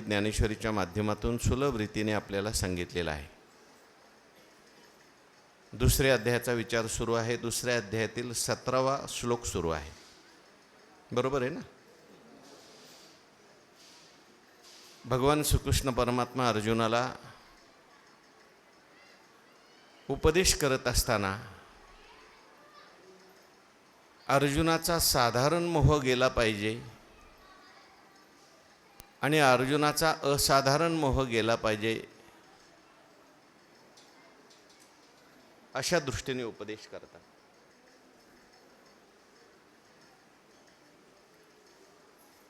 ज्ञानेश्वरीच्या माध्यमातून सुलभ रीतीने आपल्याला सांगितलेला आहे. दुसऱ्या अध्यायाचा विचार सुरू आहे. दुसऱ्या अध्यायातील 17वा श्लोक सुरू आहे. बरोबर आहे ना? भगवान श्रीकृष्ण परमात्मा अर्जुनाला उपदेश करत असताना अर्जुनाचा साधारण मोह गेला पाहिजे आणि अर्जुनाचा असाधारण मोह गेला पाहिजे, अशा दृष्टीने उपदेश करतात.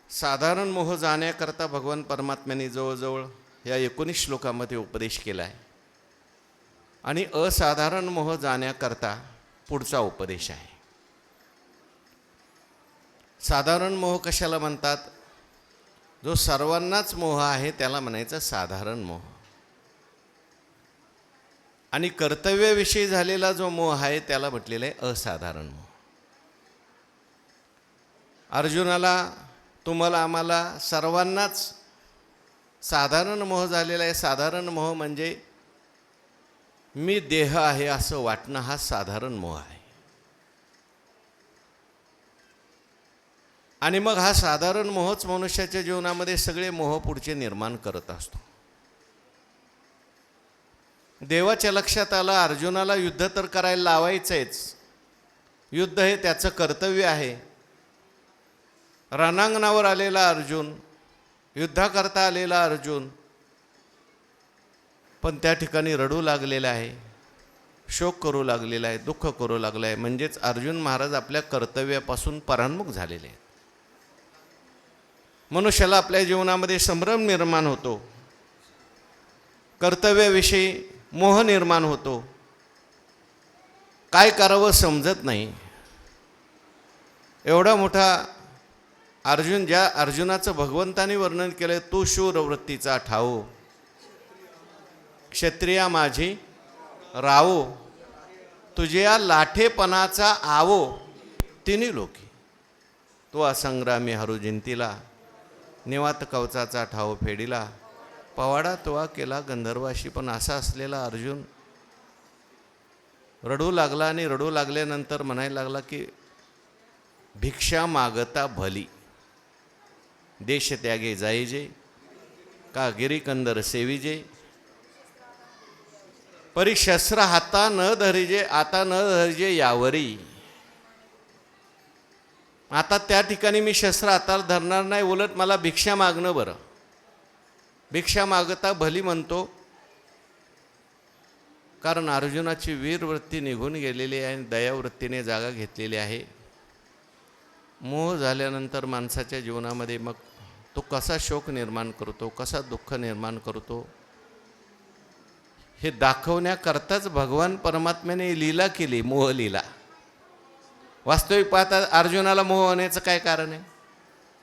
साधारण मोह जाण्याकरता भगवान परमात्म्याने जवळजवळ या 19 श्लोकामध्ये उपदेश केला आहे आणि असाधारण मोह जाण्याकरता पुढचा उपदेश आहे. साधारण मोह कशाला म्हणतात? जो सर्वांनाच मोह आहे त्याला म्हणायचं साधारण मोह. आणि कर्तव्याविषयी झालेला जो मोह आहे त्याला म्हटलेलं आहे असाधारण मोह. अर्जुनाला, तुम्हाला, आम्हाला सर्वांनाच साधारण मोह झालेला आहे. साधारण मोह म्हणजे मी देह आहे असं वाटणं, हा साधारण मोह आहे. आणि मग हा साधारण मोहच मनुष्याच्या जीवनामध्ये सगळे मोह पुढचे निर्माण करत असतो. देवाच्या लक्षात आलं अर्जुनाला युद्ध तर करायला लावायचंच. युद्ध हे त्याचं कर्तव्य आहे. रणांगणावर आलेला अर्जुन, युद्धाकरता आलेला अर्जुन, पण त्या ठिकाणी रडू लागलेला आहे, शोक करू लागलेला आहे, दुःख करू लागलं आहे. म्हणजेच अर्जुन महाराज आपल्या कर्तव्यापासून परांमुख झालेले आहेत. मनुष्याला आपल्या जीवनामध्ये संभ्रम निर्माण होतो, कर्तव्याविषयी मोह निर्माण होतो, काय करावं समजत नाही. एवढा मोठा अर्जुन, ज्या अर्जुनाचं भगवंतानी वर्णन केलं, तू शूर वृत्तीचा ठाऊ, क्षत्रिया माझी रावो, तुझ्या लाठेपणाचा आवो तिन्ही लोकी, तो असंग्रामी हरू जिंतीला, निवात कवचाचा ठाव फेडीला, पवाडा तोवा केला गंधर्वाशी. पण असा असलेला अर्जुन रडू लागला आणि रडू लागल्यानंतर म्हणायला लागला की भिक्षा मागता भली, देश त्यागे जाईजे, का गिरीकंदर सेविजे, परी शस्त्र हाता न धरिजे, आता न धरिजे यावरी. आता त्या ठिकाणी मी शस्त्र हाताला धरणार नाही, उलट मला भिक्षा मागणं बरं. भिक्षा मागता भली म्हणतो कारण अर्जुनाची वीरवृत्ती निघून गेलेली आहे आणि दयावृत्तीने जागा घेतलेली आहे. मोह झाल्यानंतर माणसाच्या जीवनामध्ये मग तो कसा शोक निर्माण करतो, कसा दुःख निर्माण करतो, हे दाखवण्याकरताच भगवान परमात्म्याने लीला केली, मोहलीला. वास्तविक पाहता अर्जुनाला मोह होण्याचं काय कारण आहे?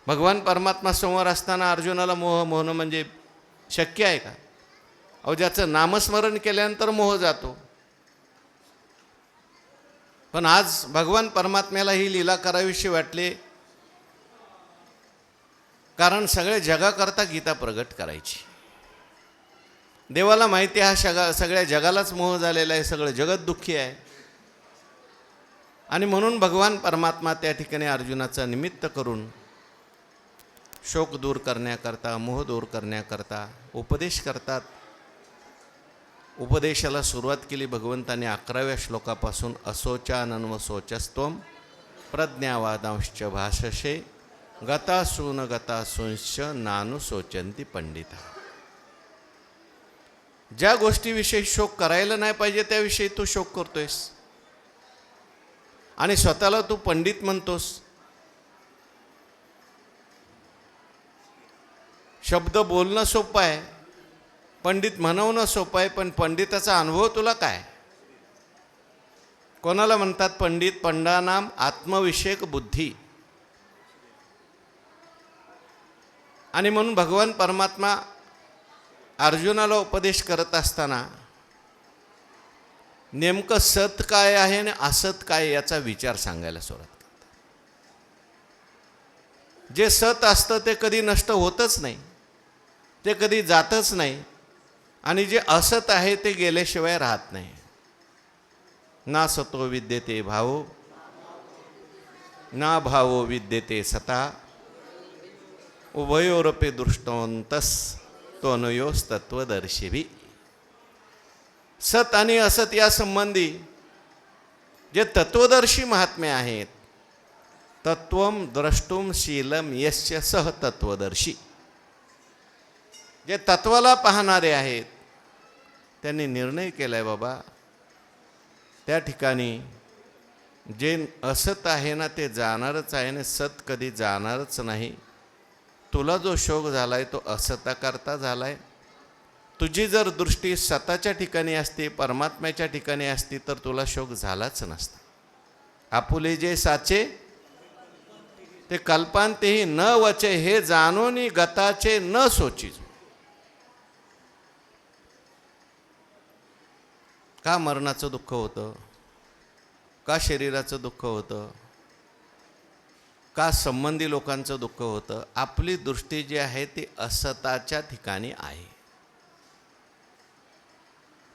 भगवान परमात्मा समोर असताना अर्जुनाला मोह होणं म्हणजे शक्य आहे का? अहो, ज्याचं नामस्मरण केल्यानंतर मोह जातो. पण आज भगवान परमात्म्याला ही लीला करावीशी वाटली, कारण सगळ्या जगाकरता गीता प्रगट करायची. देवाला माहिती आहे हा सगळ्या जगालाच मोह झालेला आहे, सगळं जगत दुःखी आहे. आणि म्हणून भगवान परमात्मा त्या ठिकाणी अर्जुनाचा निमित्त करून शोक दूर करण्याकरता, मोह दूर करण्याकरता उपदेश करतात. उपदेशाला सुरुवात केली भगवंताने 11व्या श्लोकापासून. असोचानन्व सोचस्त्वम प्रज्ञावादांश्च भाषसे, गतासून गतासूंश्च नानु सोचंती पंडिता. ज्या गोष्टीविषयी शोक करायला नाही पाहिजे त्याविषयी तू शोक करतोयस आणि स्वतःला तू पंडित म्हणतोस. शब्द बोलणं सोपं आहे, पंडित म्हणवणं सोपं आहे, पण पंडिताचा अनुभव तुला काय? कोणाला म्हणतात पंडित? पंडानाम आत्मविषयक बुद्धी. आणि म्हणून भगवान परमात्मा अर्जुनाला उपदेश करत असताना नेमकं सत काय आहे आणि असत काय याचा विचार सांगायला सुरुवात करतात. जे सत असतं ते कधी नष्ट होतच नाही. ते कधी जातच नाही, आणि जे असत आहे ते गेल्याशिवाय राहत नाही. ना सतो विद्यते भावो ना भावो विद्यते सता उभयोरपि दृष्टोंतस त्वनयोस तत्वदर्शिभी. सत आणि असत या संबंधी जे तत्वदर्शी महात्मे आहेत, तत्वम द्रष्टुम शीलम यस्य सह तत्वदर्शी, जे तत्वाला पाहणारे आहेत, त्यांनी निर्णय केलाय बाबा त्या ठिकाणी जे असत आहे ना ते जाणारच आहे ना, सत कधी जाणारच नाही. तुला जो शोक झालाय तो असताकरता झालाय. तुझी जर दृष्टी सताच्या ठिकाणी असती, परमात्म्याच्या ठिकाणी असती, तर तुला शोक झालाच नसता. आपुले जे साचे ते कल्पांतेही न वचे, हे जाणोनी गताचे न सोचीजो. का मरणाचं दुःख होतं, का शरीराचं दुःख होतं, का संबंधी लोकांचं दुःख होतं? आपली दृष्टी जी आहे ती असताच्या ठिकाणी आहे.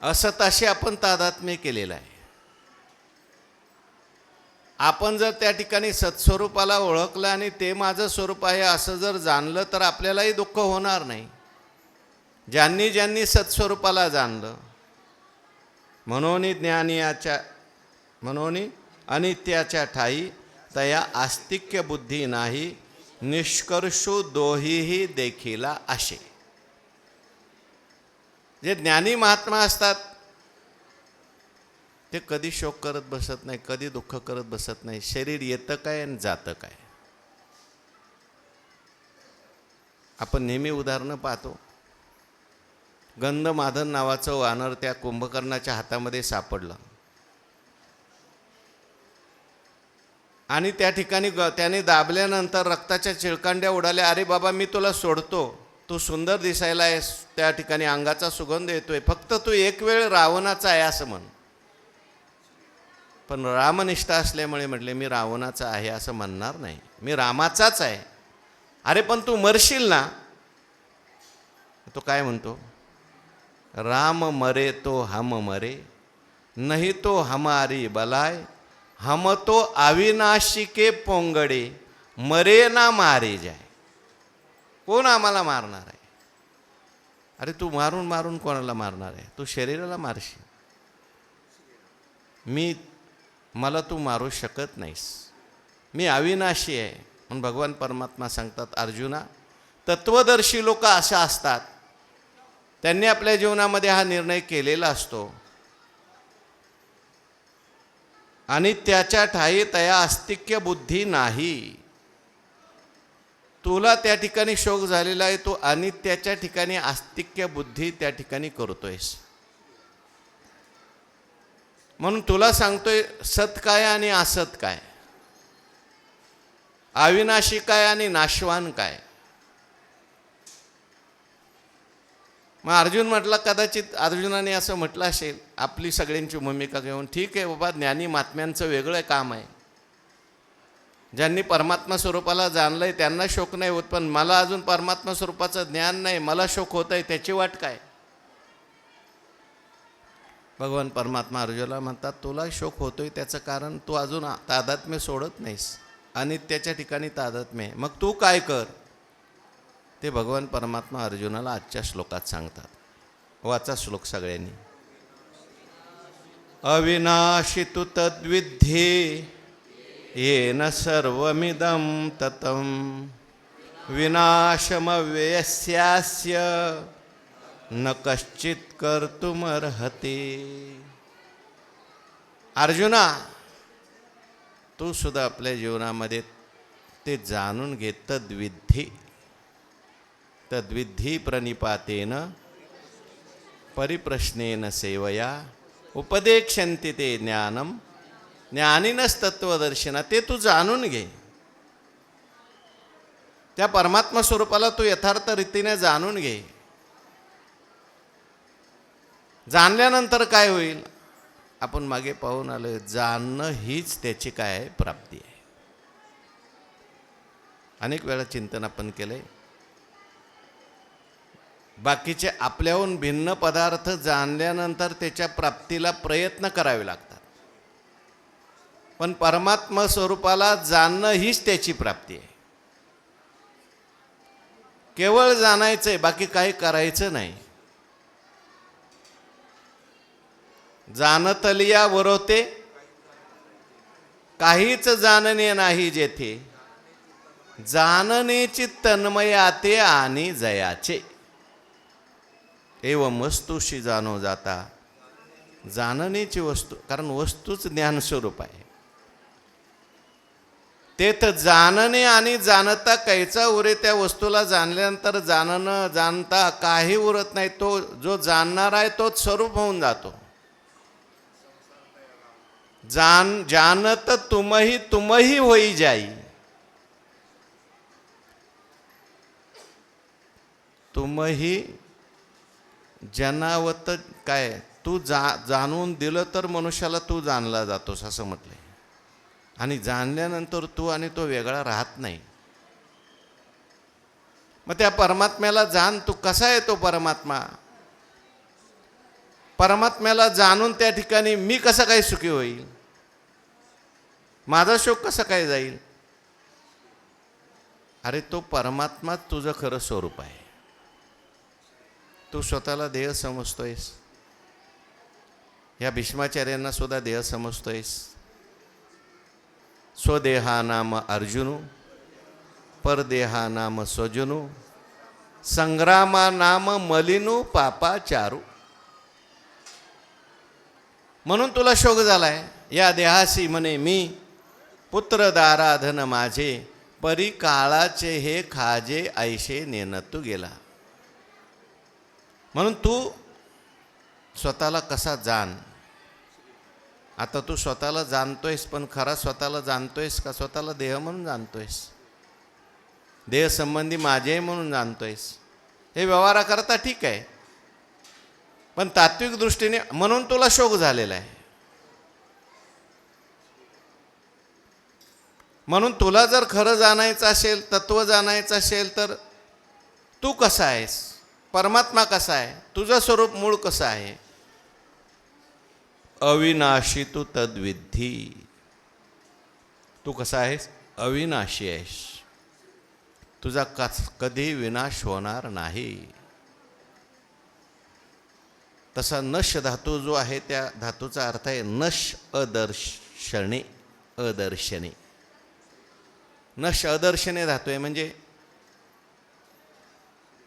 असताशी आपण तादात्म्य केलेलं आहे. आपण जर त्या ठिकाणी सत्स्वरूपाला ओळखलं आणि ते माझं स्वरूप आहे असं जर जाणलं, तर आपल्यालाही दुःख होणार नाही. ज्यांनी ज्यांनी सत्स्वरूपाला जाणलं, म्हणून अनित्याच्या ठाई तया आस्तिक्य बुद्धी नाही, निष्कर्षो दोहीही देखिला असे. जे ज्ञानी महात्मा असतात ते कधी शोक करत बसत नाही, कधी दुःख करत बसत नाही. शरीर येतं काय आणि जातं काय. आपण नेहमी उदाहरणं पाहतो. गंधमादन नावाचं वानर त्या कुंभकर्णाच्या हातामध्ये सापडलं, आणि त्या ठिकाणी त्याने दाबल्यानंतर रक्ताच्या चिळकांड्या उडाल्या. अरे बाबा, मी तुला सोडतो, तू सुंदर दिसायला आहेस, त्या ठिकाणी अंगाचा सुगंध येतोय, फक्त तू एक वेळ रावणाचा आहे असं म्हण. पण रामनिष्ठा असल्यामुळे म्हटले, मी रावणाचा आहे असं म्हणणार नाही, मी रामाचाच आहे. अरे पण तू मरशील ना. तो काय म्हणतो, राम मरे तो हम मरे, नहीं तो हमारी बलाय, हम तो अविनाशी के पोंगडे, मरे ना मारे जाय. कोण आम्हाला मारणार आहे? अरे तू मारून मारून कोणाला मारणार आहे? तू शरीराला मारशील. मला तू मारू शकत नाहीस, मी अविनाशी आहे. म्हणून भगवान परमात्मा सांगतात, अर्जुना, तत्वदर्शी लोक अशा असतात, त्यांनी आपल्या जीवनामध्ये हा निर्णय केलेला असतो, आणि त्याच्या ठाई तया आस्तिक्य बुद्धी नाही. तुला त्या ठिकाणी शोक झालेला आहे, तो अनित्याच्या ठिकाणी आस्तिक्य बुद्धी त्या ठिकाणी करतोयस. म्हणून तुला सांगतोय, सत काय आणि असत काय, अविनाशी काय आणि नाशवान काय. मग अर्जुन म्हटला, कदाचित अर्जुनाने असं म्हटलं असेल आपली सगळ्यांची भूमिका घेऊन, ठीक आहे बाबा, ज्ञानी महात्म्यांचं वेगळं काम आहे, ज्यांनी परमात्मा स्वरूपाला जाणलंय त्यांना शोक नाही होत, पण मला अजून परमात्मा स्वरूपाचं ज्ञान नाही, मला शोक होत आहे, त्याची वाट काय. भगवान परमात्मा अर्जुनाला म्हणतात, तुला शोक होतोय त्याचं कारण तू अजून तादात्म्य सोडत नाहीस, अनित्याच्या ठिकाणी तादात्म्य आहे. मग तू काय कर, ते भगवान परमात्मा अर्जुनाला आजच्या श्लोकात सांगतात. वाचा श्लोक सगळ्यांनी. अविनाशी तु तद्विद्धि येन सर्वमिदं ततं, विनाशमव्ययस्यास्य न कश्चित कर्तुमर्हति. अर्जुना, तू सुद्धा आपल्या जीवनामध्ये ते जाणून घे. तद्विधी प्रणिपातेन परिप्रश्नेन सेवया उपदेक्षन्ति ते ज्ञानम ज्ञानिनस्तत्वदर्शिना. ते तू जाणून घे. त्या परमात्मा स्वरूपाला तू यथार्थ रीतीने जाणून घे. जाणल्यानंतर काय होईल आपण मागे पाहून आलो. जाणणं हीच त्याची काय आहे, प्राप्ती आहे. अनेक वेळा चिंतन आपण केलंय. बाकीचे आपल्याहून भिन्न पदार्थ जाणल्यानंतर त्याच्या प्राप्तीला प्रयत्न करावे लागतात, पण परमात्मा स्वरूपाला जाणणं हीच त्याची प्राप्ती आहे. केवळ जाणायचं आहे, बाकी काही करायचं नाही. जाणतलिया वरोते काहीच जाणणे नाही जेथे, जाणनेची तन्मयाते आणि जयाचे. एवं वस्तूशी जाणो जाता, जाणनेची वस्तू, कारण वस्तूच ज्ञानस्वरूप आहे. तेथ जाणणे आणि जाणता कैचा उरे. त्या वस्तूला जाणल्यानंतर जाणणं जाणता काही उरत नाही. तो जो जाणणार आहे तोच स्वरूप होऊन जातो. जानत तुमही होई जाई. तुमही जनावत काय, तू जाणून दिलं तर मनुष्याला तू जाणला जातोस असं म्हटलंय. आणि जाणल्यानंतर तू आणि तो वेगळा राहत नाही. मग त्या परमात्म्याला जाण. तू कसा आहे तो परमात्मा? परमात्म्याला जाणून त्या ठिकाणी मी कसा काय सुखी होईल? माझा शोक कसा काय जाईल? अरे तो परमात्मा तुझं खरं स्वरूप आहे. तू स्वतःला देह समजतोयस. या भीष्माचार्यांना सुद्धा देह समजतोयस. स्वदेहा नाम अर्जुनु, परदेहा नाम स्वजनु, संग्रामा नाम मलिनु पापाचारू. म्हणून तुला शोक झालाय. या देहासी म्हणे मी, पुत्र दाराधन माझे, परी काळाचे हे खाजे ऐशे नेनतू गेला. म्हणून तू स्वतःला कसा जाण. आता तू स्वतःला जाणतोयस, पण खरा स्वतःला जाणतोयस का स्वतःला देह म्हणून जाणतोयस? देह संबंधी माझे म्हणून जाणतोयस. हे व्यवहाराकरता ठीक आहे, पण तात्विक दृष्टीने म्हणून तुला शोक झालेला आहे. म्हणून तुला जर खरं जाणायचं असेल, तत्व जाणायचं असेल, तर तू कसा आहेस, परमात्मा कसा आहे, तुझं स्वरूप मूळ कसं आहे. अविनाशी तू तद्विधी. तू कसा आहेस? अविनाशी आहेस. तुझा कधी विनाश होणार नाही. तसा नश धातू जो आहे त्या धातूचा अर्थ आहे नश अदर्शने. अदर्शने नश अदर्शने धातू आहे. म्हणजे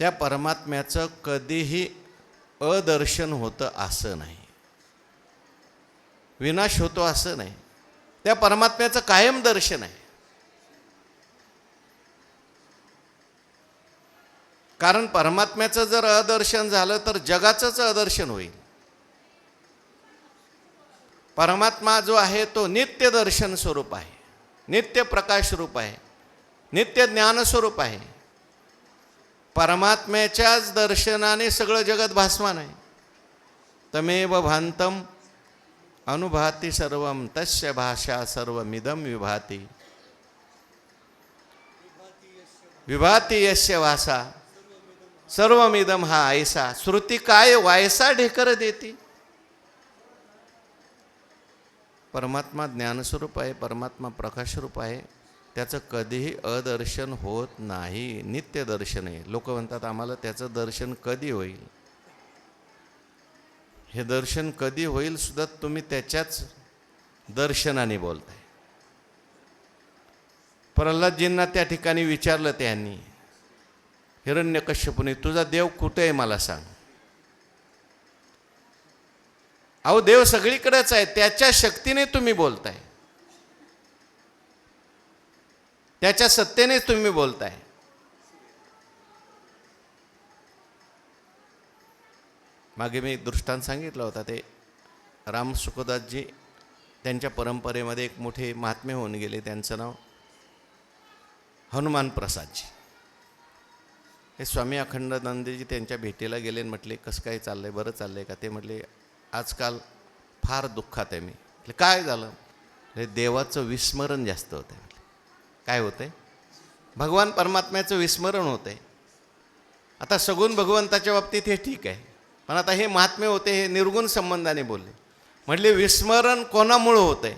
त्या परमात्म्याचं कधीही अदर्शन होतं असं नाही, विनाश होतो असं नाही. त्या परमात्म्याचं कायम दर्शन आहे. कारण परमात्म्याचं जर अदर्शन झालं तर जगाचंच अदर्शन होईल. परमात्मा जो आहे तो नित्य दर्शन स्वरूप आहे, नित्य प्रकाश रूप आहे, नित्य ज्ञान स्वरूप आहे. परमात्म्याच्याच दर्शनाने सगळं जगत भासमान आहे. तमेव भांतम अनुभाती सर्वम तस्य भाषा सर्वमिदं विभाती. विभाती यस्य वासा सर्वमिदं हा ऐसा. श्रुती काय वायसा ढेकर देती. परमात्मा ज्ञानस्वरूप आहे, परमात्मा प्रकाशरूप आहे. त्याचं कधीही अदर्शन होत नाही, नित्य दर्शन आहे. लोक म्हणतात आम्हाला त्याचं दर्शन कधी होईल. हे दर्शन कधी होईल सुद्धा तुम्ही त्याच्याच दर्शनाने बोलताय. प्रल्हादजींना त्या ठिकाणी विचारलं त्यांनी, हिरण्यकश्यपूने तुझा देव कुठे आहे मला सांग. अहो देव सगळीकडेच आहे, त्याच्या शक्तीने तुम्ही बोलताय, त्याच्या सत्तेनेच तुम्ही बोलताय. मागे मी दृष्टांत सांगितला होता. ते राम सुखदासजी त्यांच्या परंपरेमध्ये एक मोठे महात्मे होऊन गेले. त्यांचं नाव हनुमान प्रसादजी. हे स्वामी अखंडानंदजी त्यांच्या भेटीला गेले आणि म्हटले कसं काय चाललंय, बरं चाललंय का? ते म्हटले आजकाल फार दुःखात आहे मी. म्हटले काय झालं? हे देवाचं विस्मरण जास्त होतं आहे. म्हटले काय होतंय? भगवान परमात्म्याचं विस्मरण होतंय. आता सगुण भगवंताच्या बाबतीत हे ठीक आहे, पण आता हे महात्म्य होते हे निर्गुण संबंधाने बोलले. म्हटले विस्मरण कोणामुळे होतंय,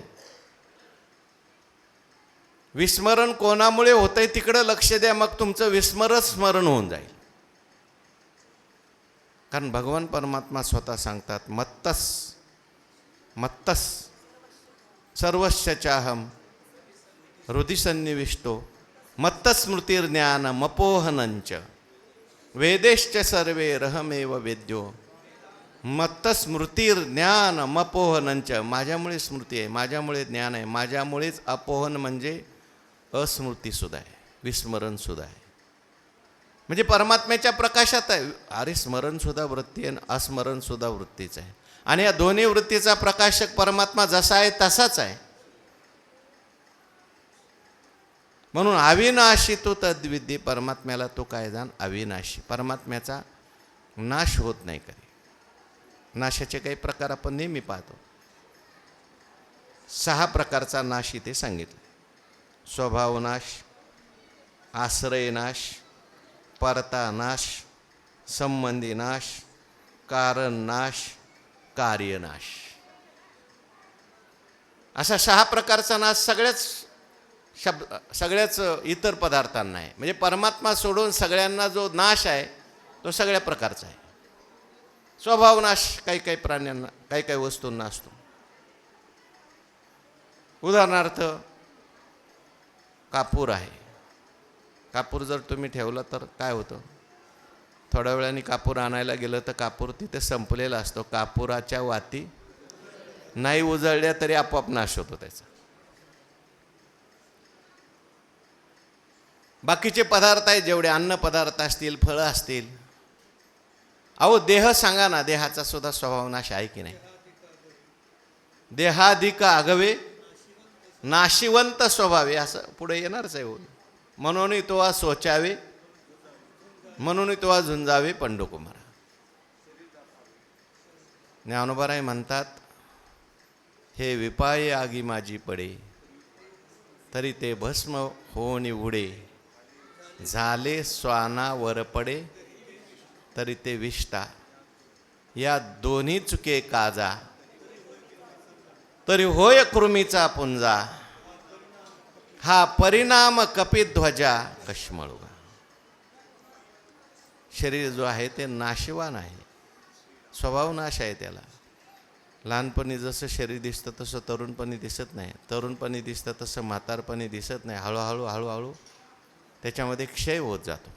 विस्मरण कोणामुळे होतंय तिकडं लक्ष द्या, मग तुमचं विस्मरच स्मरण होऊन जाईल. कारण भगवान परमात्मा स्वतः सांगतात मत्तस मत्तस सर्वस्य चाहम हृदि सन्निविष्टो मत्तस्मृतिर्ज्ञान मपोहनंच वेदेश्च सर्वे रहमेव वेद्यो मत्तस्मृतिर्ज्ञान मपोहनंच. माझ्यामुळे स्मृती आहे, माझ्यामुळे ज्ञान आहे, माझ्यामुळेच अपोहन म्हणजे अस्मृतीसुद्धा आहे, विस्मरणसुद्धा आहे. म्हणजे परमात्म्याच्या प्रकाशात आहे. अरे स्मरणसुद्धा वृत्ती आहे, अस्मरणसुद्धा वृत्तीच आहे. आणि या दोन्ही वृत्तीचा प्रकाशक परमात्मा जसा आहे तसाच आहे. म्हणून अविनाशी तू तद्विद्धी, परमात्म्याला तू काय जाण अविनाशी. परमात्म्याचा नाश होत नाही कधी. नाशाचे काही प्रकार आपण नेहमी पाहतो. 6 प्रकारचा नाश इथे सांगितला. स्वभावनाश, आश्रयनाश, परतानाश, संबंधी नाश, कारण नाश, कार्यनाश. असा 6 प्रकारचा नाश सगळ्याच इतर पदार्थांना आहे. म्हणजे परमात्मा सोडून सगळ्यांना जो नाश आहे तो सगळ्या प्रकारचा आहे. स्वभावनाश काही काही प्राण्यांना, काही काही वस्तूंना असतो. उदाहरणार्थ कापूर आहे. कापूर जर तुम्ही ठेवला तर काय होतं, थोड्या वेळाने कापूर आणायला गेलं तर कापूर तिथे संपलेला असतो. कापुराच्या वाती नाही उजळल्या तरी आपोआप नाश होतो त्याचा. बाकीचे पदार्थ आहेत, जेवढे अन्न पदार्थ असतील, फळं असतील. अहो देह सांगा ना, देहाचा सुद्धा स्वभावनाश आहे की नाही. देहाधिक आगवे नाशिवंत स्वभावे, असं पुढे येणारच आहे. म्हणून तो सोचावे, म्हणून तो झुंजावे पंडुकुमारा. ज्ञानोबाराय म्हणतात, हे विपाये आगी माझी पडे, तरी ते भस्म होऊन उडे. झाले स्वाना वर पडे, तरी ते विष्टा. या दोन्ही चुके काजा, तरी होय कृमीचा पुंजा. हा परिणाम कपिध्वजा कश्मळुगा. शरीर जो आहे ते नाशवान आहे, स्वभाव नाश आहे त्याला. लहानपणी जसं शरीर दिसतं तसं तरुणपणी दिसत नाही, तरुणपणी दिसतं तसं म्हातारपणी दिसत नाही. हळूहळू हळूहळू त्याच्यामध्ये क्षय होत जातो.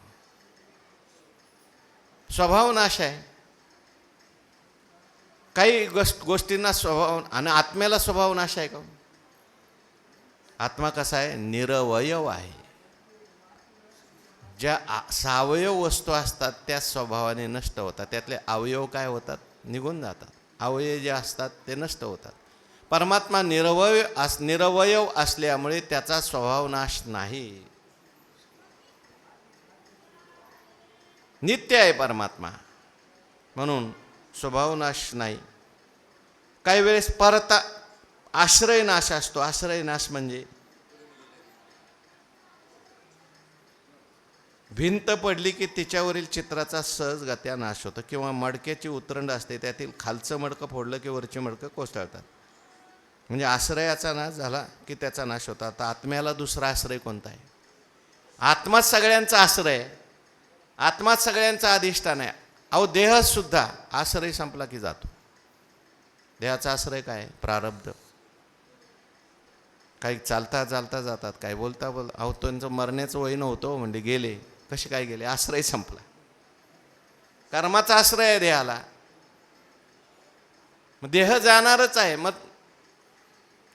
स्वभाव नाश आहे. काही गोष्टींना स्वभाव, आणि आत्म्याला स्वभाव नाश आहे का? आत्मा कसा आहे, निरवयव आहे. ज्या सावयव वस्तू असतात त्या स्वभावाने नष्ट होतात. त्यातले अवयव काय होतात, निघून जातात. अवयव जे असतात ते नष्ट होतात. परमात्मा निरवयव असल्यामुळे त्याचा स्वभाव नाश नाही, नित्य आहे परमात्मा. म्हणून स्वभाव नाश नाही. काही वेळेस परता आश्रय नाश असतो. आश्रय नाश म्हणजे भिंत पडली की तिच्यावरील चित्राचा सहजगत्या नाश होतो. किंवा मडक्याची उतरंड असते, त्यातील खालचं मडकं फोडलं की वरची मडकं कोसळतात. म्हणजे आश्रयाचा नाश झाला की त्याचा नाश होता. आता आत्म्याला दुसरा आश्रय कोणता आहे? आत्माच सगळ्यांचा आश्रय आहे, आत्माच सगळ्यांचा अधिष्ठान आहे. अहो देहसुद्धा आश्रय संपला की जातो. देहाचा आश्रय काय? प्रारब्ध. काही चालता चालता जातात, काही बोलता अहो त्यांचं मरण्याचं वय नव्हतं म्हणजे गेले. कसे काय गेले? आश्रय संपला. कर्माचा आश्रय आहे देहाला. मग देह जाणारच आहे. मग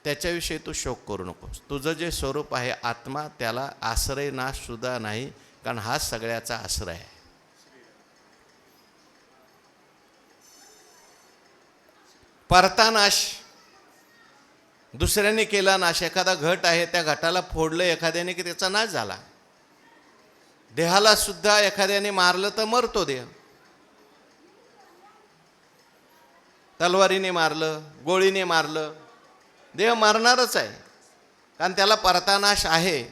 त्याच्याविषयी तू शोक करू नकोस. तुझं जे स्वरूप आहे आत्मा, त्याला आश्रय नाश सुद्धा नाही, कारण हा सगळ्याचा आश्रय आहे. परतानाश, दुसऱ्याने केला नाश. एखादा घट आहे, त्या घटाला फोडलं एखाद्याने की त्याचा नाश झाला. देहाला सुद्धा एखाद्याने मारलं तर मरतो देह. तलवारीने मारलं, गोळीने मारलं, देह मारणारच आहे, कारण त्याला परतानाश आहे.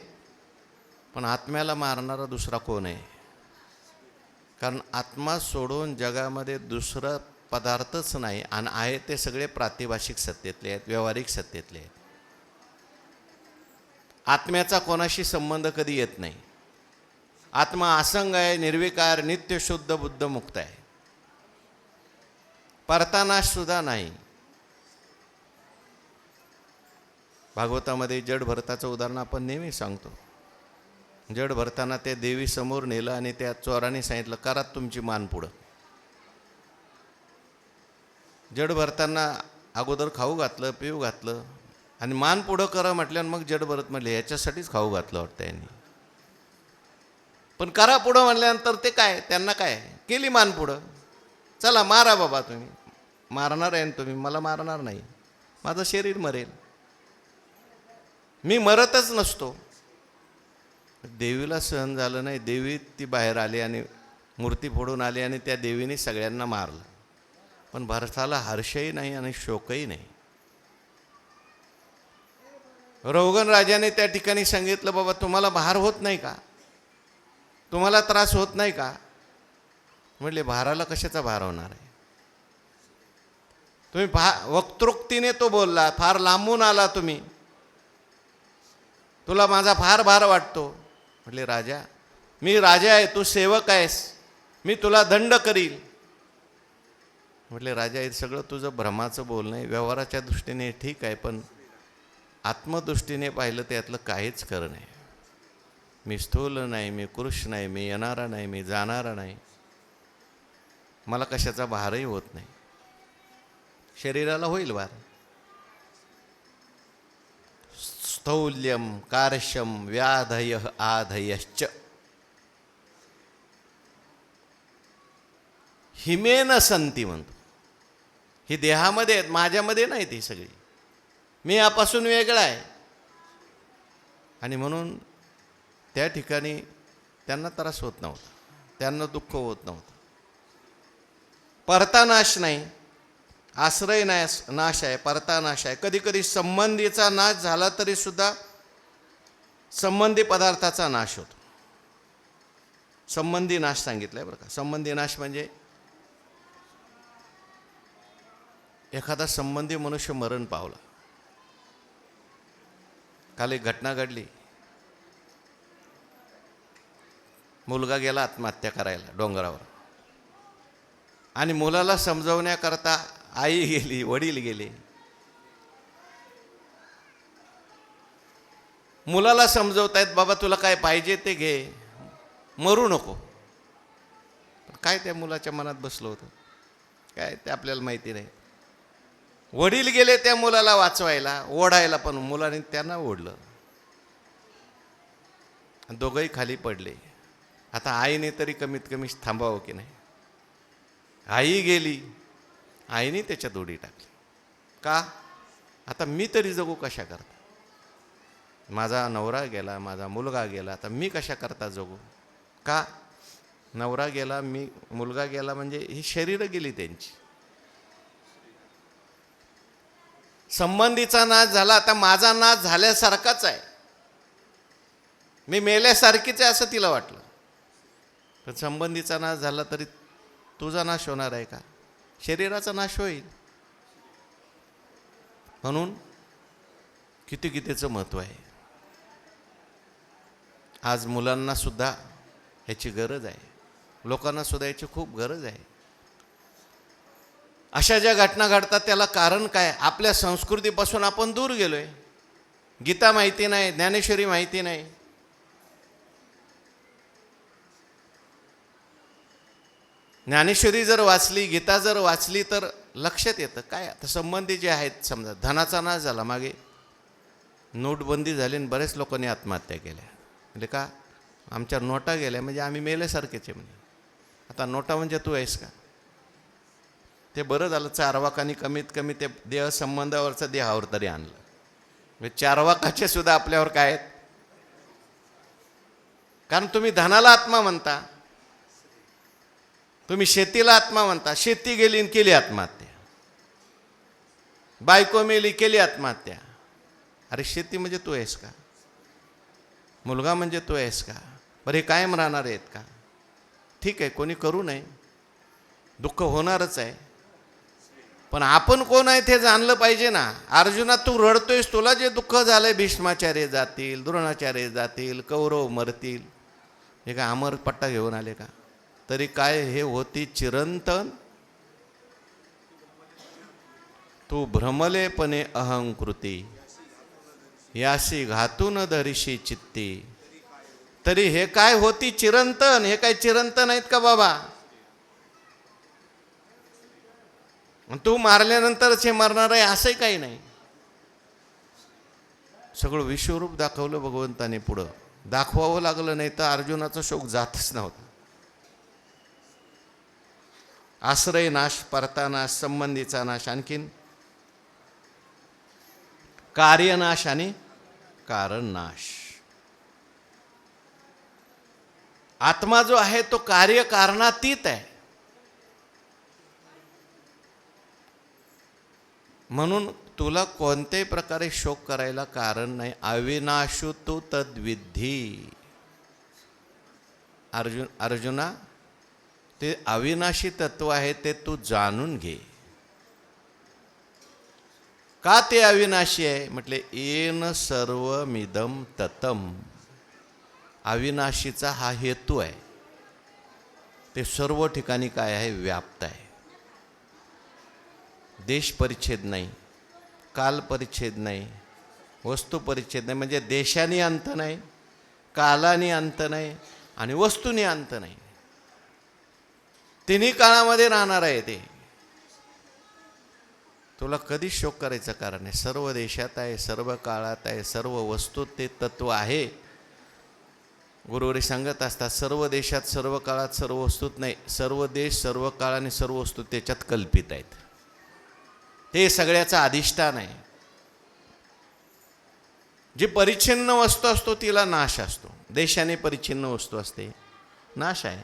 पण आत्म्याला मारणारा दुसरा कोण आहे? कारण आत्मा सोडून जगामध्ये दुसरं पदार्थच नाही, आणि आहे ते सगळे प्रातिभाषिक सत्तेतले आहेत, व्यावहारिक सत्तेतले आहेत. आत्म्याचा कोणाशी संबंध कधी येत नाही. आत्मा असंग आहे, निर्विकार, नित्य, शुद्ध, बुद्ध, मुक्त आहे. परतानाश सुद्धा नाही. भागवतामध्ये जड भरताचं उदाहरण आपण नेहमी सांगतो. जड भरताना त्या देवी समोर नेलं आणि त्या चोराने सांगितलं, करा तुमची मान पुढं. जड भरताना अगोदर खाऊ घातलं, पिऊ घातलं, आणि मान पुढं करा म्हटल्यानं मग जड भरत म्हटले, याच्यासाठीच खाऊ घातलं वाटतं यांनी. पण करा पुढं म्हटल्यानंतर ते काय, त्यांना काय केली मान पुढं. चला मारा बाबा, तुम्ही मारणार आहे ना, तुम्ही मला मारणार नाही, माझं शरीर मरेल, मी मरतच नसतो. देवीला सहन झालं नाही. देवी ती बाहेर आली आणि मूर्ती फोडून आली आणि त्या देवीने सगळ्यांना मारलं. पण भरताला हर्षही नाही आणि शोकही नाही. रौगण राजाने त्या ठिकाणी सांगितलं, बाबा तुम्हाला भार होत नाही का, तुम्हाला त्रास होत नाही का. म्हटले, भाराला कशाचा भार होणार आहे, तुम्ही वक्तृक्तीने तो बोलला, फार लांबून आला तुम्ही, तुला माझा फार भार वाटतो. म्हटले, राजा मी राजा आहे, तू सेवक आहेस, मी तुला दंड करील. म्हटले, राजा हे सगळं तुझं भ्रमाचं बोलणं आहे, व्यवहाराच्या दृष्टीने ठीक आहे, पण आत्मदृष्टीने पाहिलं त्यातलं काहीच खरं नाही. मी स्थूल नाही, मी कृष्ण नाही, मी येणारा नाही, मी जाणारा नाही, मला कशाचा भारही होत नाही. शरीराला होईल भार. स्थौल्यम कार्शम व्याधय आधयश्च हिमेन संती म्हणतो. ही देहामध्ये आहेत, माझ्यामध्ये नाही ती सगळी, मी यापासून वेगळा आहे. आणि म्हणून त्या ठिकाणी त्यांना त्रास होत नव्हता, त्यांना दुःख होत नव्हतं. परतानाश नाही, आश्रय नाश आहे, परतानाश आहे. कधी कधी संबंधीचा नाश झाला तरी सुद्धा संबंधी पदार्थाचा नाश होतो. संबंधी नाश सांगितलंय बरं का. संबंधी नाश म्हणजे एखादा संबंधी मनुष्य मरण पावला. काल एक घटना घडली. मुलगा गेला आत्महत्या करायला डोंगरावर, आणि मुलाला समजवण्याकरता आई गेली, वडील गेले. मुलाला समजवतायत, बाबा तुला काय पाहिजे ते घे, मरू नको. काय त्या मुलाच्या मनात बसलं होतं काय ते आपल्याला माहिती नाही. वडील गेले त्या मुलाला वाचवायला, ओढायला, पण मुलाने त्यांना ओढलं, दोघंही खाली पडले. आता आईने तरी कमीत कमी थांबावं की नाही. आई गेली, आईने त्याच्यात उडी टाकली. का, आता मी तरी जगू कशा करता, माझा नवरा गेला, माझा मुलगा गेला, आता मी कशा करता जगू. का, नवरा गेला, मी मुलगा गेला, म्हणजे ही शरीरं गेली त्यांची. संबंधीचा नाश झाला, आता माझा नाश झाल्यासारखाच आहे, मी मेल्यासारखीच आहे असं तिला वाटलं. पण संबंधीचा नाश झाला तरी तुझा नाश होणार आहे का, शरीराचा नाश होईल. म्हणून किती त्याचं महत्त्व आहे. आज मुलांना सुद्धा ह्याची गरज आहे, लोकांना सुद्धा याची खूप गरज आहे. अशा ज्या घटना घडतात त्याला कारण काय, आपल्या संस्कृतीपासून आपण दूर गेलोय. गीता माहिती नाही, ज्ञानेश्वरी माहिती नाही. ज्ञानेश्वरी जर वाचली, गीता जर वाचली तर लक्षात येतं काय. आता संबंधी जे आहेत, समजा धनाचा नाश झाला, मागे नोटबंदी झाली आणि बरेच लोकांनी आत्महत्या केल्या. म्हणजे का, आमच्या नोटा गेल्या म्हणजे आम्ही मेल्यासारखेच आहे म्हणजे. आता नोटा म्हणजे तू आहेस का. ते बरं झालं चारवाकांनी कमीत कमी ते देह संबंधावरचं देहावर तरी आणलं. म्हणजे चारवाकाचे सुद्धा आपल्यावर काय आहेत. कारण तुम्ही धनाला आत्मा म्हणता, तुम्ही शेतीला आत्मा म्हणता. शेती गेली आणि केली आत्महत्या, बायको मेली केली आत्महत्या. अरे शेती म्हणजे तू आहेस का, मुलगा म्हणजे तू आहेस का, बरं हे कायम राहणार आहेत का. ठीक आहे, कोणी करू नये, दुःख होणारच आहे, पण आपण कोण आहे ते जाणलं पाहिजे ना. अर्जुना, तू रडतोयस, तुला जे दुःख झालंय, भीष्माचार्य जातील, द्रोणाचार्य जातील, कौरव मरतील, हे काय अमर पट्टा घेऊन आले का? तरी काय हे होती चिरंतन, तू भ्रमलेपणे अहंकृती, यासी घातून धरिशी चित्ती. तरी हे काय होती चिरंतन, हे काय चिरंतन आहेत का बाबा? तू मारल्यानंतरच हे मरणार आहे असंही काही नाही. सगळं विश्वरूप दाखवलं भगवंताने, पुढं दाखवावं लागलं, नाही तर अर्जुनाचा शोक जातच नव्हता. आश्रय नाश, परता नाश, संबंधीचा नाश, आणखीन कार्यनाश आणि कारण नाश. आत्मा जो आहे तो कार्य कारणातीत आहे. म्हणून तुला कोणत्याही प्रकारे शोक करायला कारण नाही. अविनाशू तू तद्विधी. अर्जुना, ते अविनाशी तत्व आहे ते तू जाणून घे. का ते अविनाशी आहे म्हटले, येन सर्वमिदं ततम. अविनाशीचा हा हेतू आहे, ते सर्व ठिकाणी काय आहे, व्याप्त आहे. देश परिच्छेद नाही, काल परिच्छेद नाही, वस्तू परिच्छेद नाही. म्हणजे देशाने अंत नाही, कालाने अंत नाही आणि वस्तूने अंत नाही. तिन्ही काळामध्ये राहणार आहे ते. तुला कधी शोक करायचं कारण आहे. सर्व देशात आहे, सर्व काळात आहे, सर्व वस्तूत ते तत्व आहे. गुरुवारी सांगत असतात, सर्व देशात, सर्व काळात, सर्व वस्तूत नाही, सर्व देश, सर्व काळ आणि सर्व वस्तू त्याच्यात कल्पित आहेत. ते सगळ्याचं अधिष्ठान आहे. जी परिच्छिन्न वस्तू असतो तिला नाश असतो. देशाने परिच्छिन्न वस्तू असते, नाश आहे.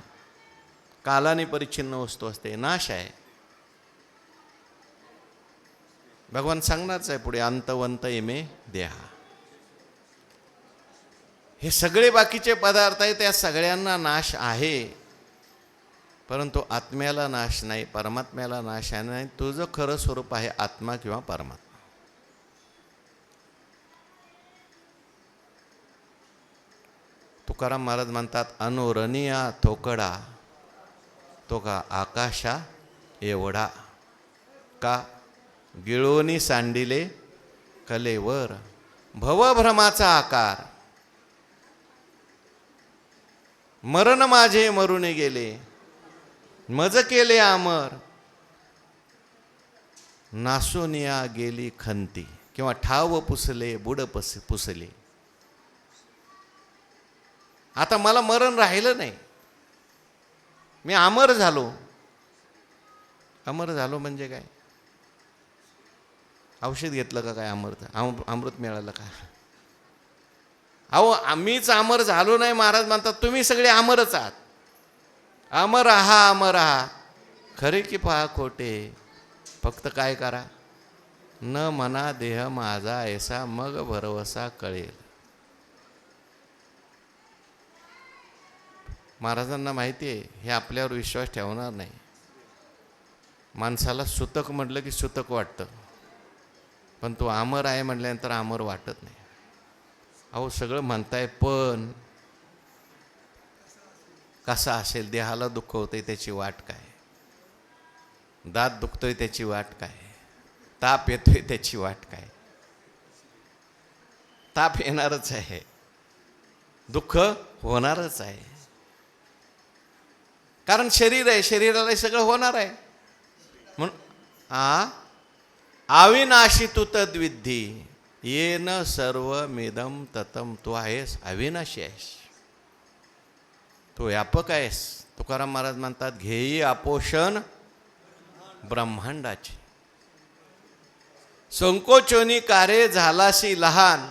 कालाने परिच्छिन्न वस्तू असते, नाश आहे. भगवान सांगणारच आहे पुढे, अंतवंत इमे देहा. हे सगळे बाकीचे पदार्थ आहेत, त्या सगळ्यांना नाश आहे, परंतु आत्म्याला नाश नाही, परमात्म्याला नाश आहे नाही. तुझं खरं स्वरूप आहे आत्मा किंवा परमात्मा. तुकाराम महाराज म्हणतात, अनुरणिया थोकडा तो का आकाशा एवढा, का गिळोनी सांडिले कलेवर भवभ्रमाचा आकार. मरण माझे मरून गेले, मज केले अमर, नासोनिया गेली खंती. किंवा ठाव पुसले बुड पुसले. आता मला मरण राहिलं नाही, मी अमर झालो. अमर झालो म्हणजे काय? औषध घेतलं का काय अमृत मिळालं का? अहो, मीच अमर झालो नाही. महाराज म्हणतात तुम्ही सगळे अमरच आहात. अमर आहा, अमर आहा, खरे की पहा खोटे. फक्त काय करा, न मना देह माझा ऐसा, मग भरवसा कळेल. महाराजांना माहिती आहे हे आपल्यावर विश्वास ठेवणार नाही. माणसाला सुतक म्हटलं की सुतक वाटतं, पण तो अमर आहे म्हटल्यानंतर अमर वाटत नाही. अहो, सगळं म्हणताय, पण कसा असेल? देहाला दुःख होतंय त्याची वाट काय? दात दुखतोय त्याची वाट काय? ताप येतोय त्याची वाट काय? ताप येणारच आहे, दुःख होणारच आहे. कारण शरीर आहे, शरीराला सगळं होणार आहे. म्हणून अविनाशी तू तद्विधी, येन सर्वमिदं ततम. तू आहेस अविनाशी आहेस, तू व्यापक आहेस. तुकाराम महाराज म्हणतात, घेई आपोषण ब्रह्मांडाचे, संकोचोनी कार्य झालासी लहान.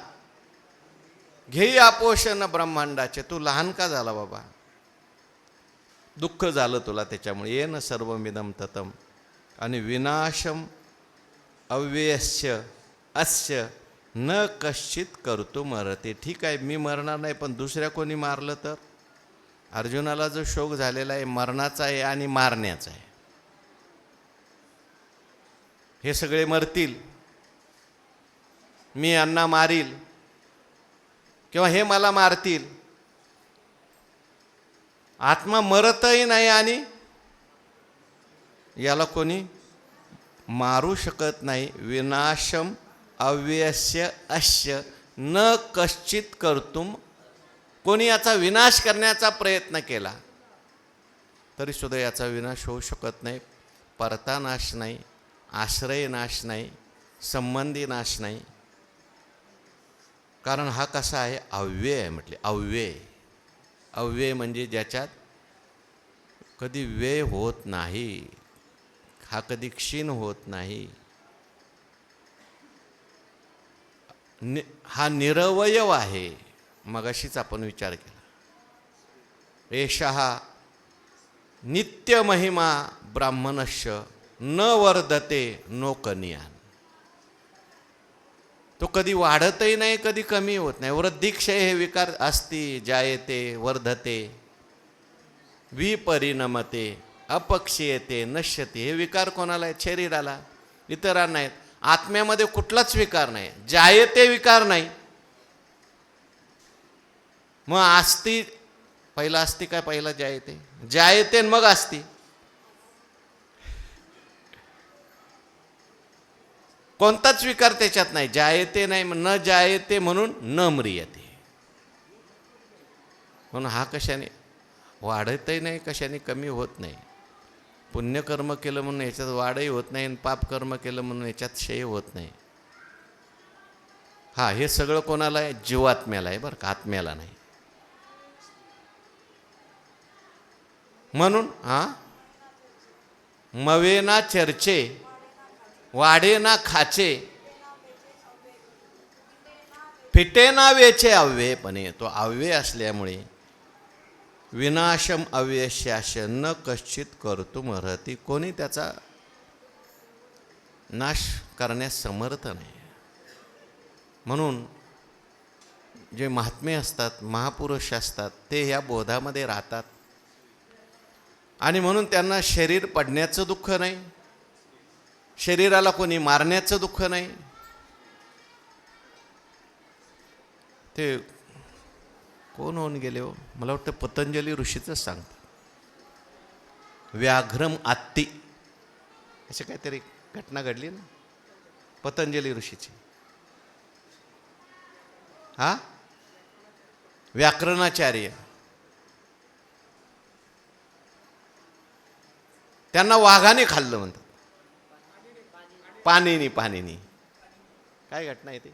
घेई आपोषण ब्रह्मांडाचे. तू लहान का झाला बाबा? दुःख झालं तुला त्याच्यामुळे. येन सर्वमिदं ततम. आणि विनाशम अव्ययस्य अस्य न कश्चित कर्तुम अर्हते. ठीक आहे, मी मरणार नाही, पण दुसऱ्या कोणी मारलं तर? अर्जुनाला जो शोक झालेला आहे मरणाचा आहे आणि मारण्याचा आहे. हे सगळे मरतील, मी यांना मारील किंवा हे मला मारतील. आत्मा मरतही नाही आणि याला कोणी मारू शकत नाही. विनाशम अव्यस्य अस्य न कश्चित कर्तुम. कोणी याचा विनाश करण्याचा प्रयत्न केला तरी सुद्धा याचा विनाश होऊ शकत नाही. परता नाश नाही, आश्रय नाश नाही, संबंधी नाश नाही. कारण हा कसा आहे, अव्यय आहे म्हटले. अव्यय, अव्यय म्हणजे ज्याच्यात कधी व्यय होत नाही, हा कधी क्षीण होत नाही. हा निरवयव आहे. मगाशीच आपण विचार केला. एषः नित्य महिमा ब्राह्मणस्य न वर्धते नो कनियान. तो कधी वाढतही नाही, कधी कमी होत नाही. वृद्धिक्षय हे विकार असती, जायते वर्धते विपरिणमते अपक्षीयते नश्यते. हे विकार कोणाला आहेत? शरीराला, इतरांना आहेत. आत्म्यामध्ये कुठलाच विकार नाही. जायते विकार नाही. मग असती, पहिला असती काय पहिला जायते? जायते मग असती. कोणताच विकार त्याच्यात नाही. जायते नाही, न जायते म्हणून न म्रियते. म्हणून हा कशाने वाढतही नाही, कशाने कमी होत नाही. पुण्यकर्म केलं म्हणून याच्यात वाढही होत नाही आणि पापकर्म केलं म्हणून याच्यात क्षय होत नाही. हा, हे सगळं कोणाला आहे? जीवात्म्याला आहे बरं का, आत्म्याला नाही. म्हणून मवेना चर्चे वाढे ना खाचे फिटे ना वेचे अव्ययपणे. तो अव्यय असल्यामुळे विनाशम अव्ययशाश न कश्चित कर्तुम अर्हति. कोणी त्याचा नाश करण्यास समर्थ नाही. म्हणून जे महात्मे असतात, महापुरुष असतात, ते ह्या बोधामध्ये राहतात. आणि म्हणून त्यांना शरीर पडण्याचं दुःख नाही, शरीराला कोणी मारण्याचं दुःख नाही. ते कोण होऊन गेले हो? मला वाटतं पतंजली ऋषीचंच सांगतात. व्याघ्रम आत्ती अशी काहीतरी घटना घडली ना पतंजली ऋषीची. व्याकरणाचार्य, त्यांना वाघाने खाल्लं म्हणतात. पाणिनी. काय घटना आहे ती?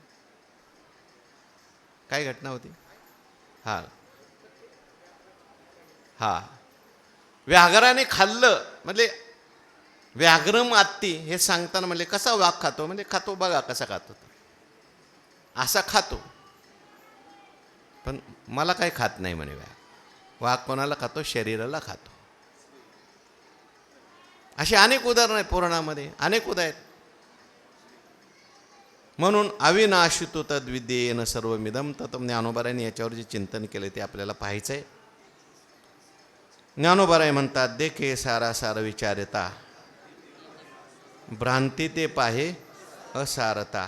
काय घटना होती? व्याघ्राने खाल्लं. म्हणजे व्याघ्रम आत्ती हे सांगताना म्हणले कसा वाघ खातो? म्हणजे खातो बघा कसा खातो, असा खातो. पण मला काही खात नाही म्हणे वाघ. कोणाला खातो? शरीराला खातो. अशी अनेक उदाहरणं आहेत पुराणामध्ये, अनेक उदाहरण आहेत. म्हणून अविनाशितो तद्विद्येन सर्वमिदं ततं. ज्ञानोबारायांनी याच्यावर जे चिंतन केले ते आपल्याला पाहायचं आहे. ज्ञानोबाराय म्हणतात, देखे सारा सार विचारता भ्रांती ते पाहे असारता